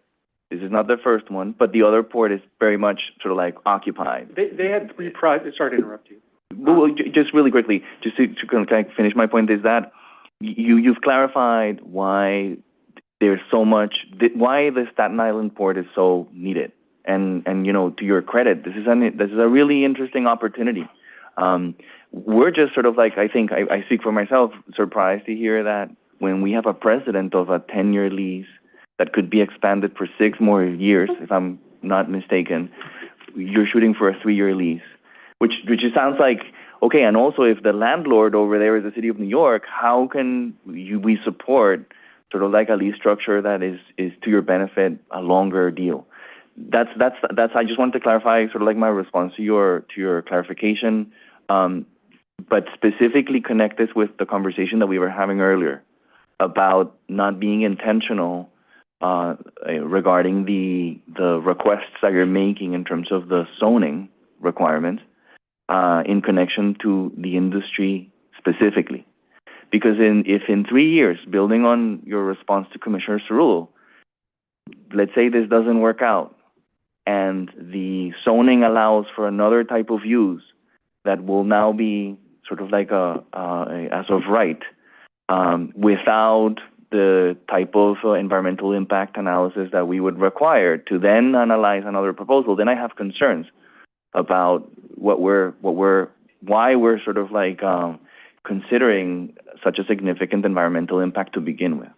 E: This is not the first one, but the other port is very much sort of like occupied.
G: They had 3 projects. Sorry to interrupt you.
E: Well, just really quickly, just to kind of finish my point, is that you've clarified why there's so much, why the Staten Island port is so needed. And to your credit, this is a really interesting opportunity. We're just sort of like, I think, I speak for myself, surprised to hear that when we have a precedent of a 10-year lease that could be expanded for 6 more years, if I'm not mistaken, you're shooting for a 3-year lease, which sounds like, okay, and also if the landlord over there is the city of New York, how can we support sort of like a lease structure that is to your benefit, a longer deal? That's I just wanted to clarify sort of like my response to your clarification, but specifically connect this with the conversation that we were having earlier about not being intentional regarding the requests that you're making in terms of the zoning requirements in connection to the industry specifically. Because if in 3 years, building on your response to Commissioner Cerullo, let's say this doesn't work out, and the zoning allows for another type of use that will now be sort of like as of right, without the type of environmental impact analysis that we would require to then analyze another proposal, then I have concerns about why we're sort of like considering such a significant environmental impact to begin with.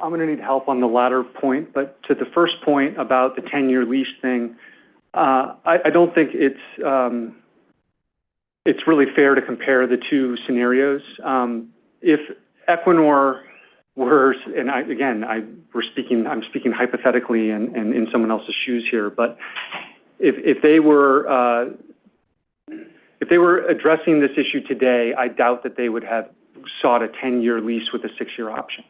G: I'm going to need help on the latter point, but to the first point about the 10-year lease thing, I don't think it's really fair to compare the two scenarios. If Equinor were, and I'm speaking hypothetically and in someone else's shoes here, but if they were addressing this issue today, I doubt that they would have sought a 10-year lease with a 6-year option.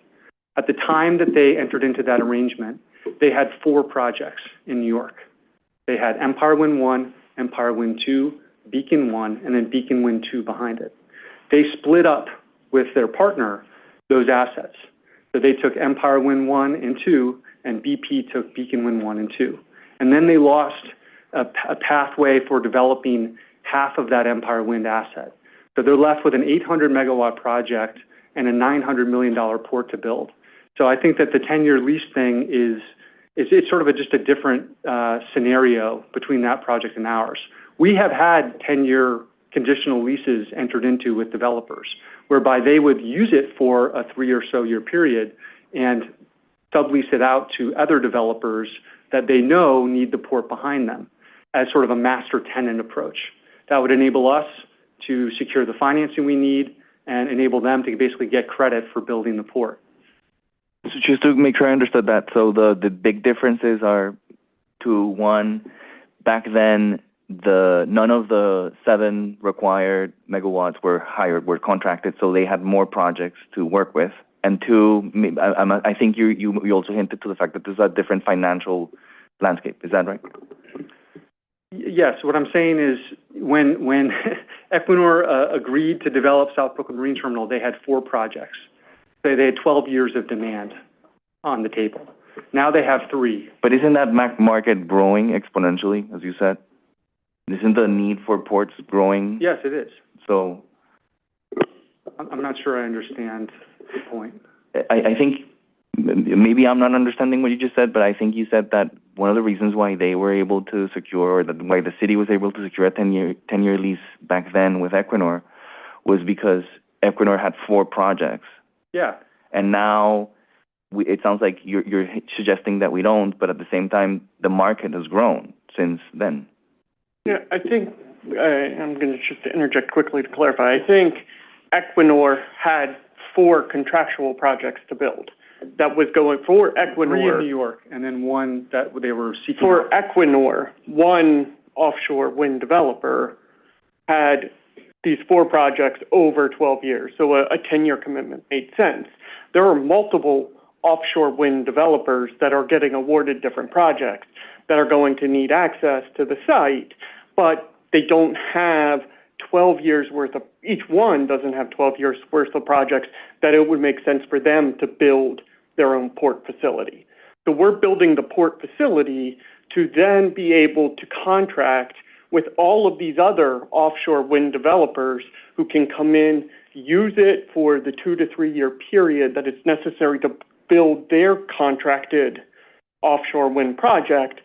G: At the time that they entered into that arrangement, they had 4 projects in New York. They had Empire Wind 1, Empire Wind 2, Beacon 1, and then Beacon Wind 2 behind it. They split up with their partner those assets. So they took Empire Wind 1 and 2, and BP took Beacon Wind 1 and 2. And then they lost a pathway for developing half of that Empire Wind asset. So they're left with an 800 megawatt project and a $900 million port to build. So I think that the 10-year lease thing it's sort of just a different scenario between that project and ours. We have had 10-year conditional leases entered into with developers, whereby they would use it for a 3 or so year period and sublease it out to other developers that they know need the port behind them as sort of a master tenant approach. That would enable us to secure the financing we need and enable them to basically get credit for building the port.
E: So just to make sure I understood that, so the big differences are, to one, back then, none of the 7 required megawatts were contracted, so they had more projects to work with. And 2, I think you also hinted to the fact that there's a different financial landscape. Is that right?
G: Yes. What I'm saying is when Equinor agreed to develop South Brooklyn Marine Terminal, they had 4 projects. They had 12 years of demand on the table. Now they have 3.
E: But isn't that market growing exponentially, as you said? Isn't the need for ports growing?
G: Yes, it is.
E: So
G: I'm not sure I understand the point.
E: I think maybe I'm not understanding what you just said, but I think you said that one of the reasons why they were able to secure, or why the city was able to secure a 10-year lease back then with Equinor, was because Equinor had 4 projects.
G: Yeah.
E: And now it sounds like you're suggesting that we don't, but at the same time, the market has grown since then.
H: Yeah, I think, I'm going to just interject quickly to clarify. I think Equinor had 4 contractual projects to build. That was going for Equinor.
G: 3 in New York, and then 1 that they were seeking.
H: For Equinor, 1 offshore wind developer had these 4 projects over 12 years, so a 10-year commitment made sense. There are multiple offshore wind developers that are getting awarded different projects that are going to need access to the site, but they don't have 12 years worth of, each one doesn't have 12 years worth of projects that it would make sense for them to build their own port facility. So we're building the port facility to then be able to contract with all of these other offshore wind developers who can come in, use it for the 2 to 3 year period that it's necessary to build their contracted offshore wind project,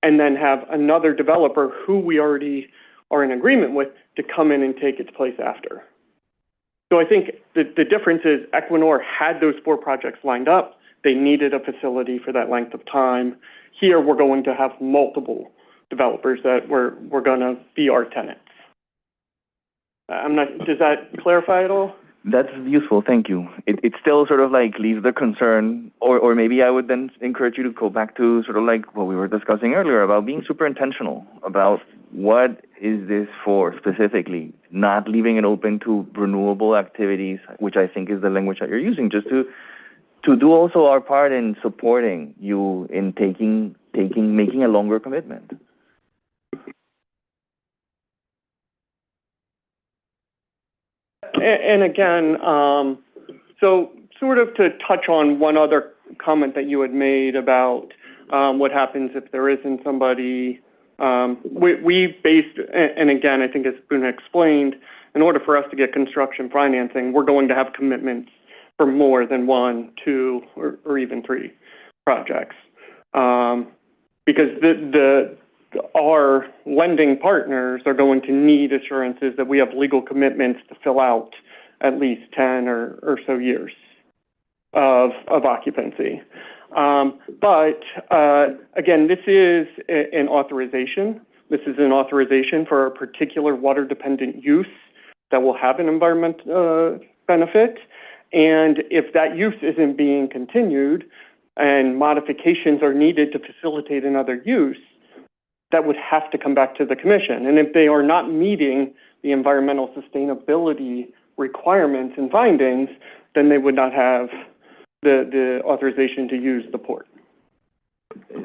H: and then have another developer who we already are in agreement with to come in and take its place after. So I think the difference is Equinor had those 4 projects lined up. They needed a facility for that length of time. Here, we're going to have multiple developers that we're going to be our tenants. Does that clarify at all?
E: That's useful, thank you. It still sort of like leaves the concern, or maybe I would then encourage you to go back to sort of like what we were discussing earlier about being super intentional about what is this for specifically, not leaving it open to renewable activities, which I think is the language that you're using, just to do also our part in supporting you in making a longer commitment.
H: And again, so sort of to touch on one other comment that you had made about what happens if there isn't somebody, we based, and again, I think as Boone explained, in order for us to get construction financing, we're going to have commitments for more than 1, 2, or even 3 projects. Because our lending partners are going to need assurances that we have legal commitments to fill out at least 10 or so years of occupancy. But again, this is an authorization. This is an authorization for a particular water-dependent use that will have an environmental benefit. And if that use isn't being continued and modifications are needed to facilitate another use, that would have to come back to the commission. And if they are not meeting the environmental sustainability requirements and findings, then they would not have the authorization to use the port.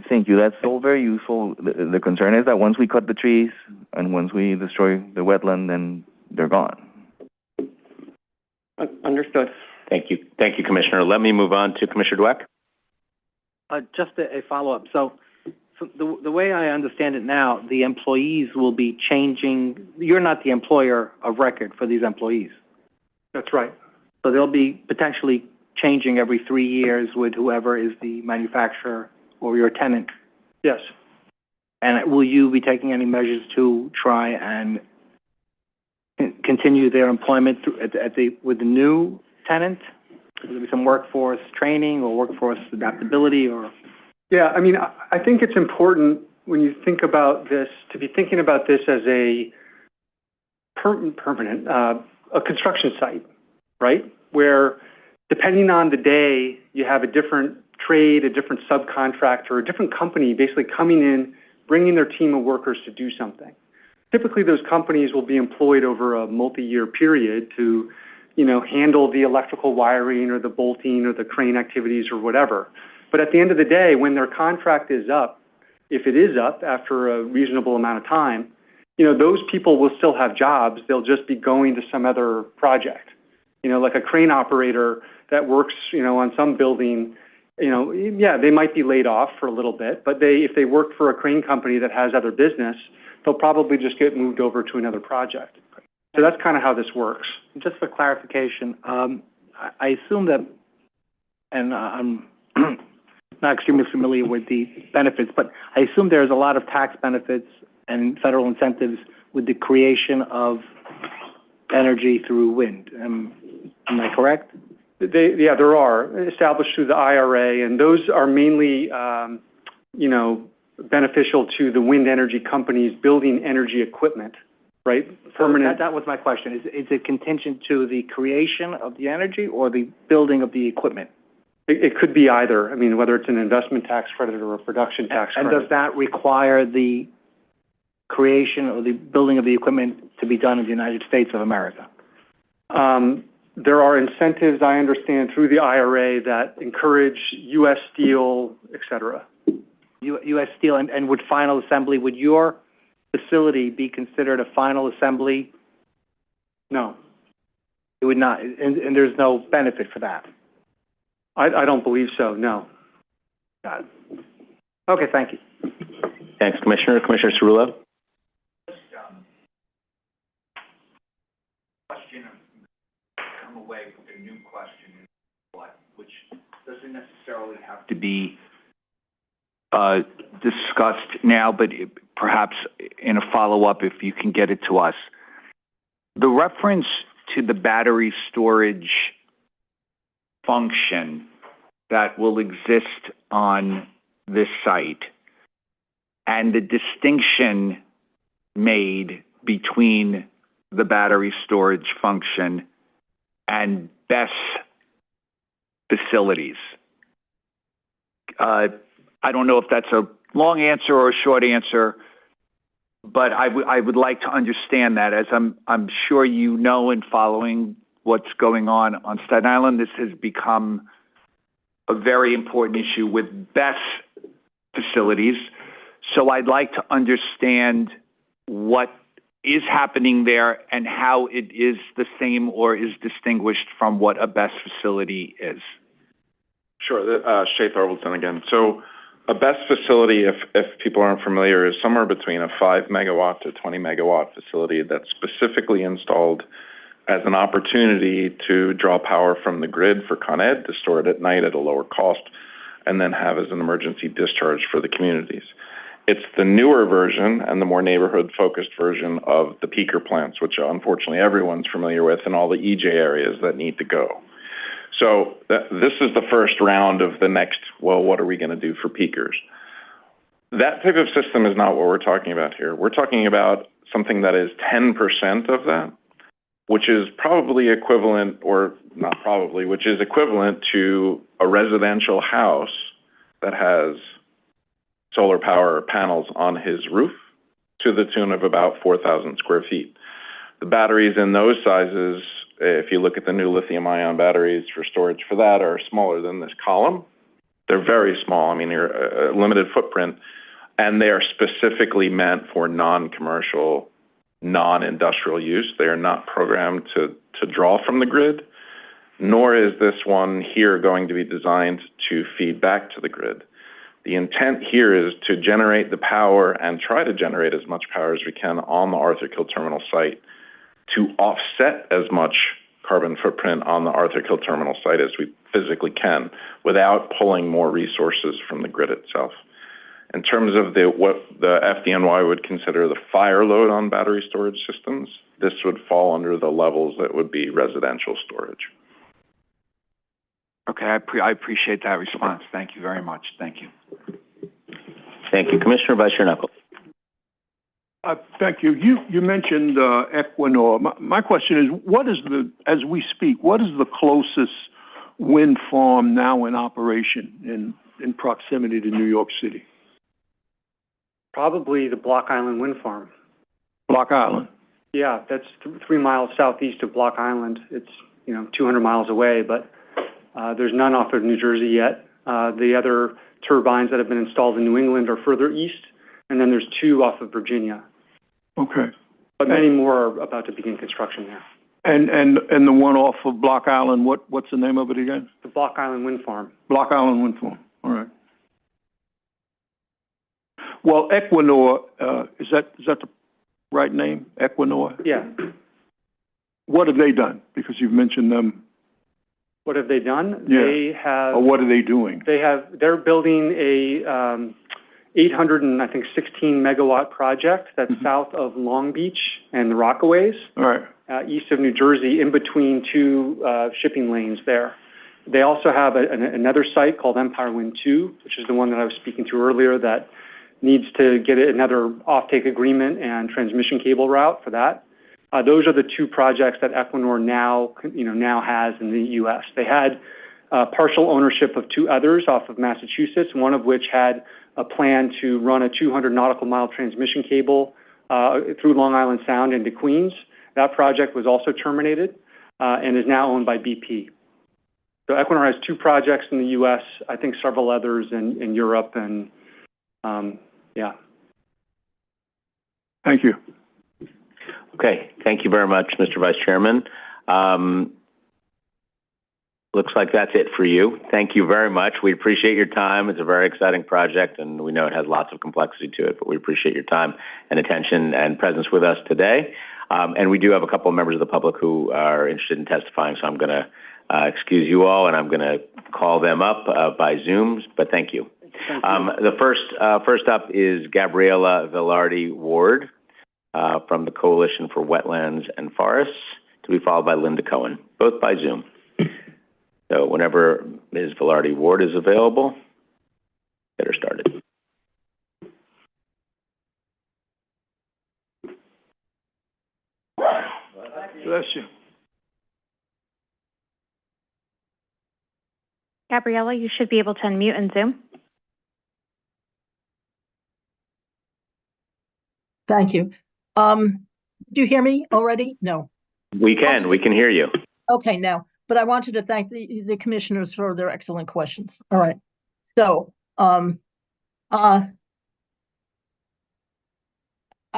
E: Thank you. That's all very useful. The concern is that once we cut the trees and once we destroy the wetland, then they're gone.
H: Understood.
A: Thank you. Thank you, Commissioner. Let me move on to Commissioner Dweck.
I: Just a follow-up. So the way I understand it now, the employees will be changing. You're not the employer of record for these employees.
G: That's right.
I: So they'll be potentially changing every 3 years with whoever is the manufacturer or your tenant.
G: Yes.
I: And will you be taking any measures to try and continue their employment with the new tenant? Will there be some workforce training or workforce adaptability or?
G: Yeah, I mean, I think it's important when you think about this, to be thinking about this as a permanent, a construction site, right? Where depending on the day, you have a different trade, a different subcontractor, a different company basically coming in, bringing their team of workers to do something. Typically, those companies will be employed over a multi-year period to, handle the electrical wiring or the bolting or the crane activities or whatever. But at the end of the day, when their contract is up, if it is up after a reasonable amount of time, those people will still have jobs. They'll just be going to some other project. Like a crane operator that works, on some building, they might be laid off for a little bit, but if they work for a crane company that has other business, they'll probably just get moved over to another project. So that's kind of how this works.
I: Just for clarification, I assume that, and I'm not extremely familiar with the benefits, but I assume there's a lot of tax benefits and federal incentives with the creation of energy through wind. Am I correct?
G: There are, established through the IRA, and those are mainly, beneficial to the wind energy companies building energy equipment, right? Permanent.
I: That was my question. Is it contingent to the creation of the energy or the building of the equipment?
G: It could be either. I mean, whether it's an investment tax credit or a production tax credit.
I: And does that require the creation or the building of the equipment to be done in the United States of America?
G: There are incentives, I understand, through the IRA that encourage U.S. steel, et cetera.
I: U.S. steel, and would final assembly, would your facility be considered a final assembly?
G: No.
I: It would not, and there's no benefit for that?
G: I don't believe so, no.
I: Got it. Okay, thank you.
A: Thanks, Commissioner. Commissioner Cerullo?
L: Come away with a new question, which doesn't necessarily have to be discussed now, but perhaps in a follow-up if you can get it to us. The reference to the battery storage function that will exist on this site and the distinction made between the battery storage function and BESS facilities. I don't know if that's a long answer or a short answer, but I would like to understand that. As I'm sure you know, in following what's going on Staten Island, this has become a very important issue with BESS facilities. So I'd like to understand what is happening there and how it is the same or is distinguished from what a BESS facility is.
K: Sure. Shay Thorvaldson again. So a BESS facility, if people aren't familiar, is somewhere between a 5 megawatt to 20 megawatt facility that's specifically installed as an opportunity to draw power from the grid for Con Ed, to store it at night at a lower cost, and then have as an emergency discharge for the communities. It's the newer version and the more neighborhood-focused version of the peaker plants, which unfortunately everyone's familiar with, and all the EJ areas that need to go. So this is the first round of the next, well, what are we going to do for peakers? That type of system is not what we're talking about here. We're talking about something that is 10% of that, which is probably equivalent, or not probably, which is equivalent to a residential house that has solar power panels on his roof to the tune of about 4,000 square feet. The batteries in those sizes, if you look at the new lithium-ion batteries for storage for that, are smaller than this column. They're very small. I mean, they're a limited footprint, and they are specifically meant for non-commercial, non-industrial use. They are not programmed to draw from the grid, nor is this one here going to be designed to feed back to the grid. The intent here is to generate the power and try to generate as much power as we can on the Arthur Kill Terminal site to offset as much carbon footprint on the Arthur Kill Terminal site as we physically can without pulling more resources from the grid itself. In terms of what the FDNY would consider the fire load on battery storage systems, this would fall under the levels that would be residential storage.
L: Okay, I appreciate that response. Thank you very much. Thank you.
A: Thank you. Commissioner Vice Chair Knuckles.
J: Thank you. You mentioned Equinor. My question is, as we speak, what is the closest wind farm now in operation in proximity to New York City?
G: Probably the Block Island Wind Farm.
J: Block Island?
G: Yeah, that's 3 miles southeast of Block Island. It's, 200 miles away, but there's none off of New Jersey yet. The other turbines that have been installed in New England are further east, and then there's 2 off of Virginia.
J: Okay.
G: But many more are about to begin construction there.
J: And the one off of Block Island, what's the name of it again?
G: The Block Island Wind Farm.
J: Block Island Wind Farm. All right. Well, Equinor, is that the right name? Equinor?
G: Yeah.
J: What have they done? Because you've mentioned them.
G: What have they done?
J: Yeah.
G: They have.
J: Or what are they doing?
G: They're building a 816 megawatt project that's south of Long Beach and the Rockaways.
J: All right.
G: East of New Jersey, in between 2 shipping lanes there. They also have another site called Empire Wind 2, which is the one that I was speaking to earlier, that needs to get another offtake agreement and transmission cable route for that. Those are the 2 projects that Equinor now has in the U.S. They had partial ownership of 2 others off of Massachusetts, one of which had a plan to run a 200 nautical mile transmission cable through Long Island Sound into Queens. That project was also terminated and is now owned by BP. So Equinor has 2 projects in the U.S., I think several others in Europe, and yeah.
J: Thank you.
A: Okay, thank you very much, Mr. Vice Chairman. Looks like that's it for you. Thank you very much. We appreciate your time. It's a very exciting project, and we know it has lots of complexity to it, but we appreciate your time and attention and presence with us today. And we do have a couple of members of the public who are interested in testifying, so I'm going to excuse you all, and I'm going to call them up by Zoom, but thank you. The first up is Gabriela Velarde Ward from the Coalition for Wetlands and Forests, to be followed by Linda Cohen, both by Zoom. So whenever Ms. Velarde Ward is available, get her started.
J: Bless you.
C: Gabriella, you should be able to unmute in Zoom.
B: Thank you. Do you hear me already? No.
A: We can hear you.
B: Okay, now, but I wanted to thank the commissioners for their excellent questions. All right. So, I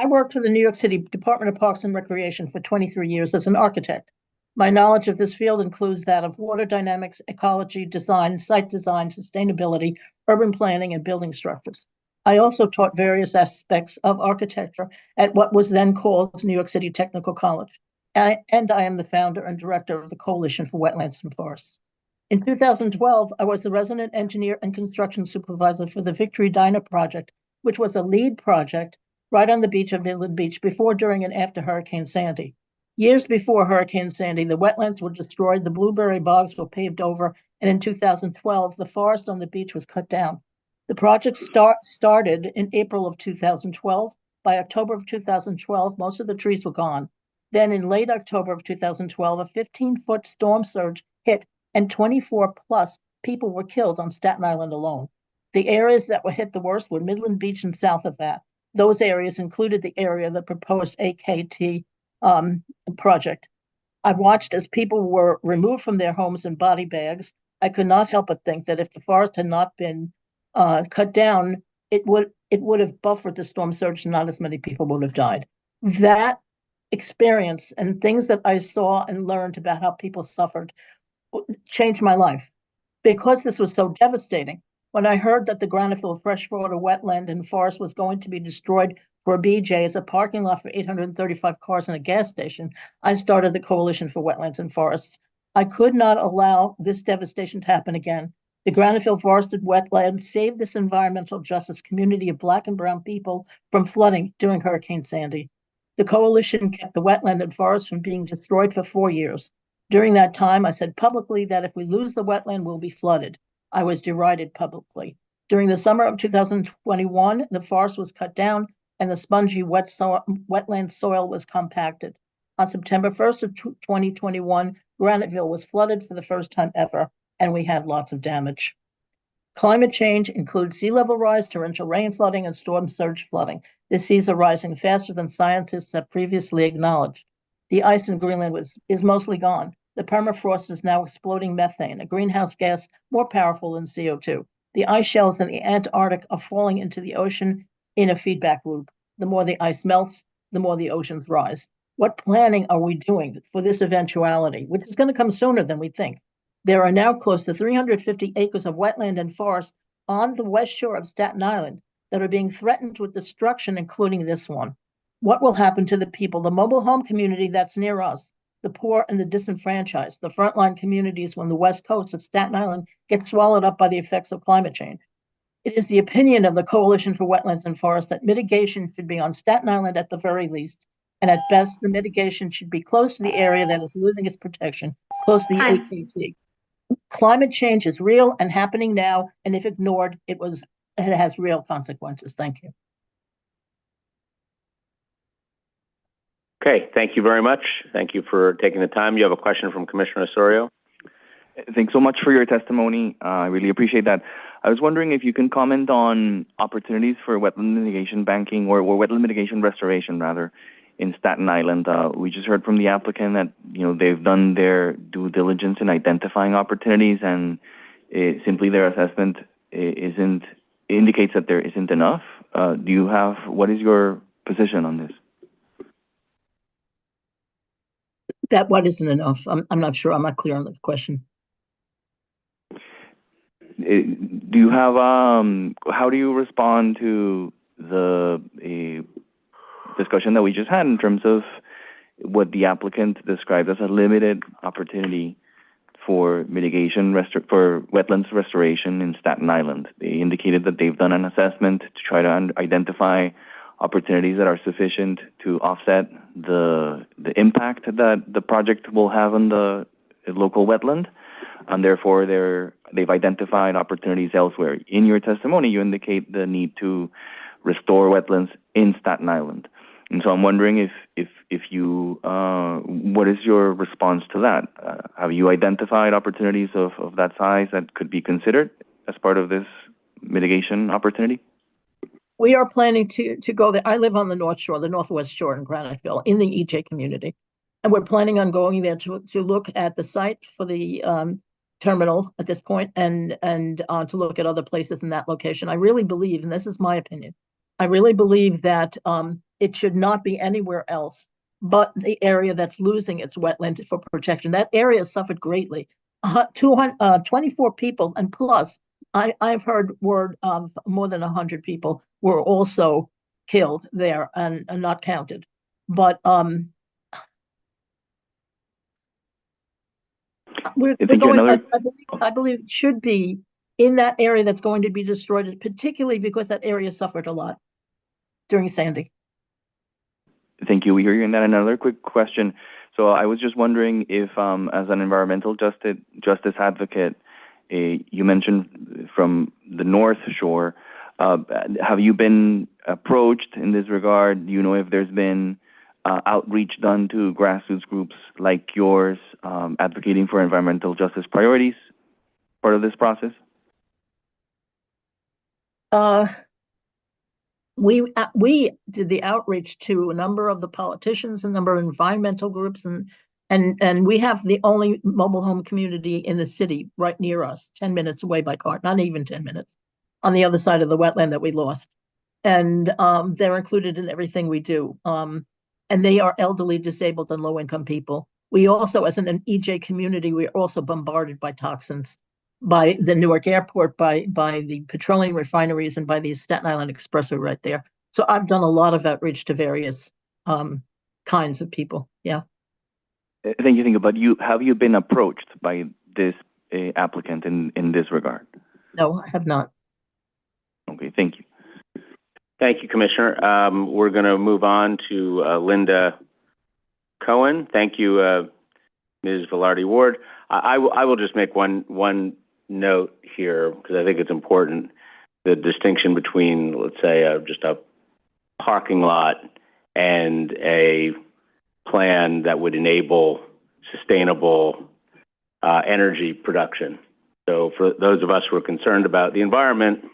B: worked for the New York City Department of Parks and Recreation for 23 years as an architect. My knowledge of this field includes that of water dynamics, ecology, design, site design, sustainability, urban planning, and building structures. I also taught various aspects of architecture at what was then called New York City Technical College. And I am the founder and director of the Coalition for Wetlands and Forests. In 2012, I was the resident engineer and construction supervisor for the Victory Diner project, which was a lead project right on the beach of Midland Beach before, during, and after Hurricane Sandy. Years before Hurricane Sandy, the wetlands were destroyed, the blueberry bogs were paved over, and in 2012, the forest on the beach was cut down. The project started in April of 2012. By October of 2012, most of the trees were gone. Then in late October of 2012, a 15-foot storm surge hit and 24 plus people were killed on Staten Island alone. The areas that were hit the worst were Midland Beach and south of that. Those areas included the area that proposed AKT project. I watched as people were removed from their homes in body bags, I could not help but think that if the forest had not been cut down, it would have buffered the storm surge, and not as many people would have died. That experience and things that I saw and learned about how people suffered changed my life. Because this was so devastating, when I heard that the Graniteville freshwater wetland and forest was going to be destroyed for a BJ as a parking lot for 835 cars and a gas station, I started the Coalition for Wetlands and Forests. I could not allow this devastation to happen again. The Graniteville forested wetland saved this environmental justice community of Black and brown people from flooding during Hurricane Sandy. The coalition kept the wetland and forest from being destroyed for 4 years. During that time, I said publicly that if we lose the wetland, we'll be flooded. I was derided publicly. During the summer of 2021, the forest was cut down and the spongy wetland soil was compacted. On September 1st of 2021, Graniteville was flooded for the first time ever, and we had lots of damage. Climate change includes sea level rise, torrential rain flooding, and storm surge flooding. The seas are rising faster than scientists have previously acknowledged. The ice in Greenland is mostly gone. The permafrost is now exploding methane, a greenhouse gas more powerful than CO2. The ice shelves in the Antarctic are falling into the ocean in a feedback loop. The more the ice melts, the more the oceans rise. What planning are we doing for this eventuality, which is going to come sooner than we think? There are now close to 350 acres of wetland and forest on the west shore of Staten Island that are being threatened with destruction, including this one. What will happen to the people, the mobile home community that's near us, the poor and the disenfranchised, the frontline communities when the west coast of Staten Island gets swallowed up by the effects of climate change? It is the opinion of the Coalition for Wetlands and Forests that mitigation should be on Staten Island at the very least, and at best, the mitigation should be close to the area that is losing its protection, close to the AKT. Climate change is real and happening now, and if ignored, it has real consequences. Thank you.
A: Okay, thank you very much. Thank you for taking the time. You have a question from Commissioner Osorio?
E: Thanks so much for your testimony. I really appreciate that. I was wondering if you can comment on opportunities for wetland mitigation banking or wetland mitigation restoration, rather, in Staten Island. We just heard from the applicant that they've done their due diligence in identifying opportunities, and simply their assessment indicates that there isn't enough. What is your position on this?
B: That what isn't enough? I'm not sure. I'm not clear on the question.
E: Do you have how do you respond to the discussion that we just had in terms of what the applicant described as a limited opportunity for mitigation for wetlands restoration in Staten Island? They indicated that they've done an assessment to try to identify opportunities that are sufficient to offset the impact that the project will have on the local wetland, and therefore they've identified opportunities elsewhere. In your testimony, you indicate the need to restore wetlands in Staten Island, and so I'm wondering if you what is your response to that? Have you identified opportunities of that size that could be considered as part of this mitigation opportunity?
B: We are planning to go there. I live on the North Shore, the Northwest Shore in Graniteville, in the EJ community. And we're planning on going there to look at the site for the terminal at this point and to look at other places in that location. I really believe, and this is my opinion, I really believe that it should not be anywhere else but the area that's losing its wetland for protection. That area suffered greatly. 24 people and plus, I've heard word of more than 100 people were also killed there and not counted. But we're going. I believe it should be in that area that's going to be destroyed, particularly because that area suffered a lot during Sandy.
E: Thank you. We hear you in that. Another quick question. So I was just wondering if, as an environmental justice advocate, you mentioned from the North Shore, have you been approached in this regard? Do you know if there's been outreach done to grassroots groups like yours advocating for environmental justice priorities, part of this process?
B: We did the outreach to a number of the politicians, a number of environmental groups, and And we have the only mobile home community in the city right near us, 10 minutes away by car, not even 10 minutes, on the other side of the wetland that we lost. And they're included in everything we do. And they are elderly, disabled, and low-income people. We also, as an EJ community, we're also bombarded by toxins, by the Newark Airport, by the petroleum refineries, and by the Staten Island Expressway right there. So I've done a lot of outreach to various kinds of people. Yeah.
E: Thank you. But have you been approached by this applicant in this regard?
B: No, I have not.
E: Okay, thank you.
A: Thank you, Commissioner. We're going to move on to Linda Cohen. Thank you, Ms. Velarde Ward. I will just make one note here, because I think it's important, the distinction between, let's say, just a parking lot and a plan that would enable sustainable energy production. So for those of us who are concerned about the environment,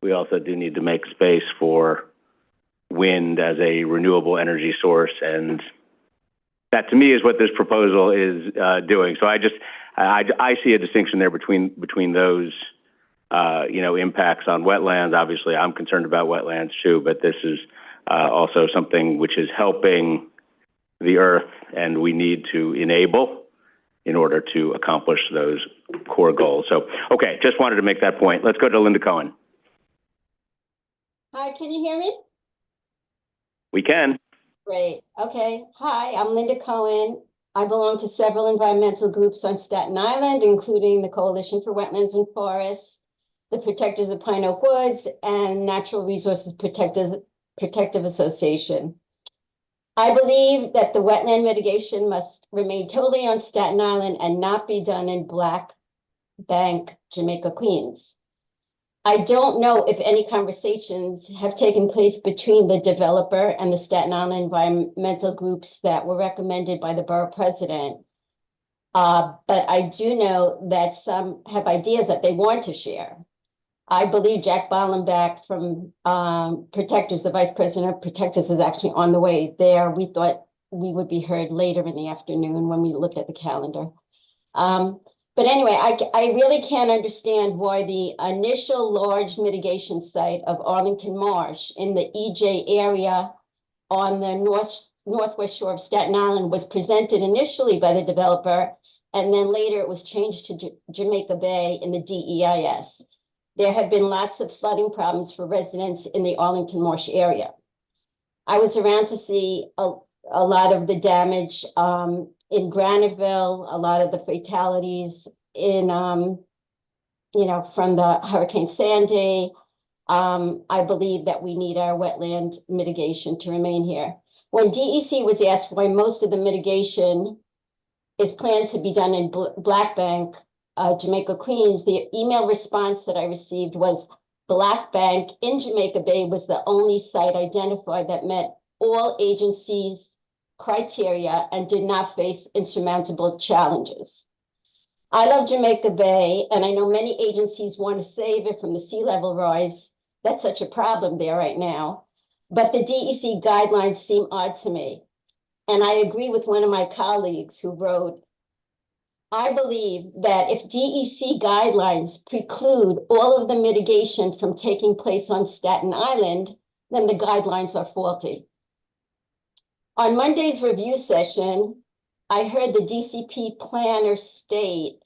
A: we also do need to make space for wind as a renewable energy source, and that to me is what this proposal is doing. So I see a distinction there between those impacts on wetlands. Obviously, I'm concerned about wetlands too, but this is also something which is helping the earth, and we need to enable in order to accomplish those core goals. So, okay, just wanted to make that point. Let's go to Linda Cohen.
P: Hi, can you hear me?
A: We can.
P: Great. Okay. Hi, I'm Linda Cohen. I belong to several environmental groups on Staten Island, including the Coalition for Wetlands and Forests, the Protectors of Pine Oak Woods, and Natural Resources Protective Association. I believe that the wetland mitigation must remain totally on Staten Island and not be done in Black Bank, Jamaica, Queens. I don't know if any conversations have taken place between the developer and the Staten Island environmental groups that were recommended by the borough president. But I do know that some have ideas that they want to share. I believe Jack Bollenbach from Protectors, the vice president of Protectors, is actually on the way there. We thought we would be heard later in the afternoon when we looked at the calendar. But anyway, I really can't understand why the initial large mitigation site of Arlington Marsh in the EJ area on the northwest shore of Staten Island was presented initially by the developer, and then later it was changed to Jamaica Bay in the DEIS. There have been lots of flooding problems for residents in the Arlington Marsh area. I was around to see a lot of the damage in Graniteville, a lot of the fatalities in, from the Hurricane Sandy. I believe that we need our wetland mitigation to remain here. When DEC was asked why most of the mitigation is planned to be done in Black Bank, Jamaica, Queens, the email response that I received was Black Bank in Jamaica Bay was the only site identified that met all agencies' criteria and did not face insurmountable challenges. I love Jamaica Bay, and I know many agencies want to save it from the sea level rise. That's such a problem there right now. But the DEC guidelines seem odd to me. And I agree with one of my colleagues who wrote, I believe that if DEC guidelines preclude all of the mitigation from taking place on Staten Island, then the guidelines are faulty. On Monday's review session, I heard the DCP planner state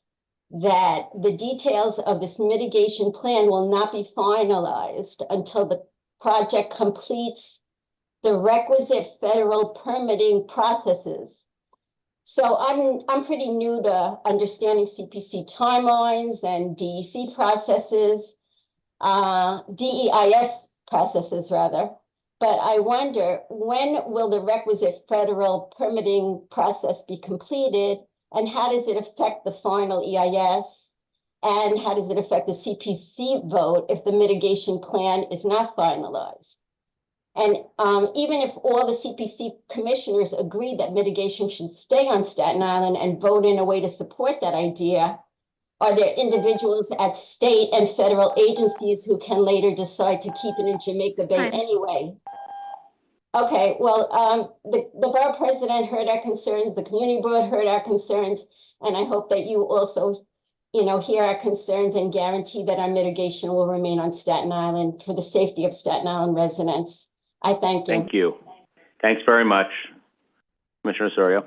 P: that the details of this mitigation plan will not be finalized until the project completes the requisite federal permitting processes. So I'm pretty new to understanding CPC timelines and DEC processes, DEIS processes rather. But I wonder, when will the requisite federal permitting process be completed, and how does it affect the final EIS? And how does it affect the CPC vote if the mitigation plan is not finalized? And even if all the CPC commissioners agree that mitigation should stay on Staten Island and vote in a way to support that idea, are there individuals at state and federal agencies who can later decide to keep it in Jamaica Bay anyway? Okay, well, the borough president heard our concerns, the community board heard our concerns, and I hope that you also, hear our concerns and guarantee that our mitigation will remain on Staten Island for the safety of Staten Island residents. I thank you.
A: Thank you. Thanks very much. Commissioner Osorio.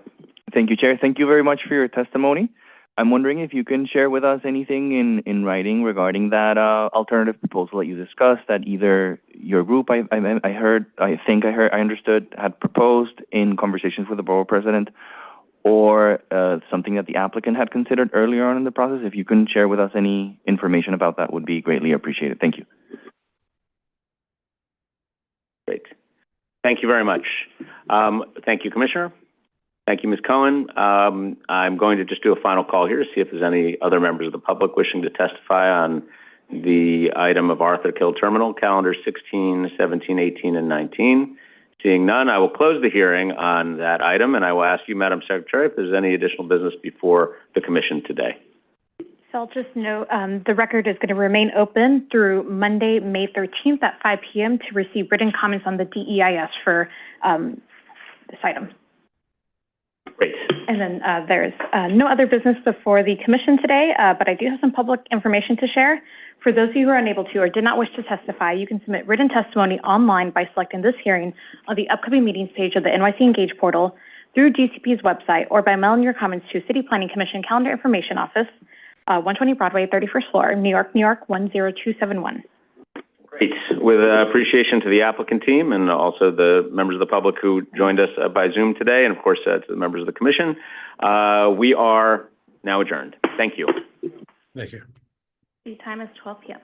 E: Thank you, Chair. Thank you very much for your testimony. I'm wondering if you can share with us anything in writing regarding that alternative proposal that you discussed that either your group, I understood, had proposed in conversations with the borough president, or something that the applicant had considered earlier on in the process. If you can share with us any information about that, would be greatly appreciated. Thank you.
A: Great. Thank you very much. Thank you, Commissioner. Thank you, Ms. Cohen. I'm going to just do a final call here to see if there's any other members of the public wishing to testify on the item of Arthur Kill Terminal, calendar 16, 17, 18, and 19. Seeing none, I will close the hearing on that item, and I will ask you, Madam Secretary, if there's any additional business before the Commission today.
C: So I'll just note the record is going to remain open through Monday, May 13th at 5 p.m. to receive written comments on the DEIS for this item.
A: Great.
C: And then there's no other business before the Commission today, but I do have some public information to share. For those of you who are unable to or did not wish to testify, you can submit written testimony online by selecting this hearing on the upcoming meetings page of the NYC Engage portal, through DCP's website, or by mailing your comments to City Planning Commission Calendar Information Office, 120 Broadway, 31st floor, New York, New York, 10271.
A: Great. With appreciation to the applicant team and also the members of the public who joined us by Zoom today, and of course to the members of the Commission, we are now adjourned. Thank you.
D: Thank you.
C: The time is 12 p.m.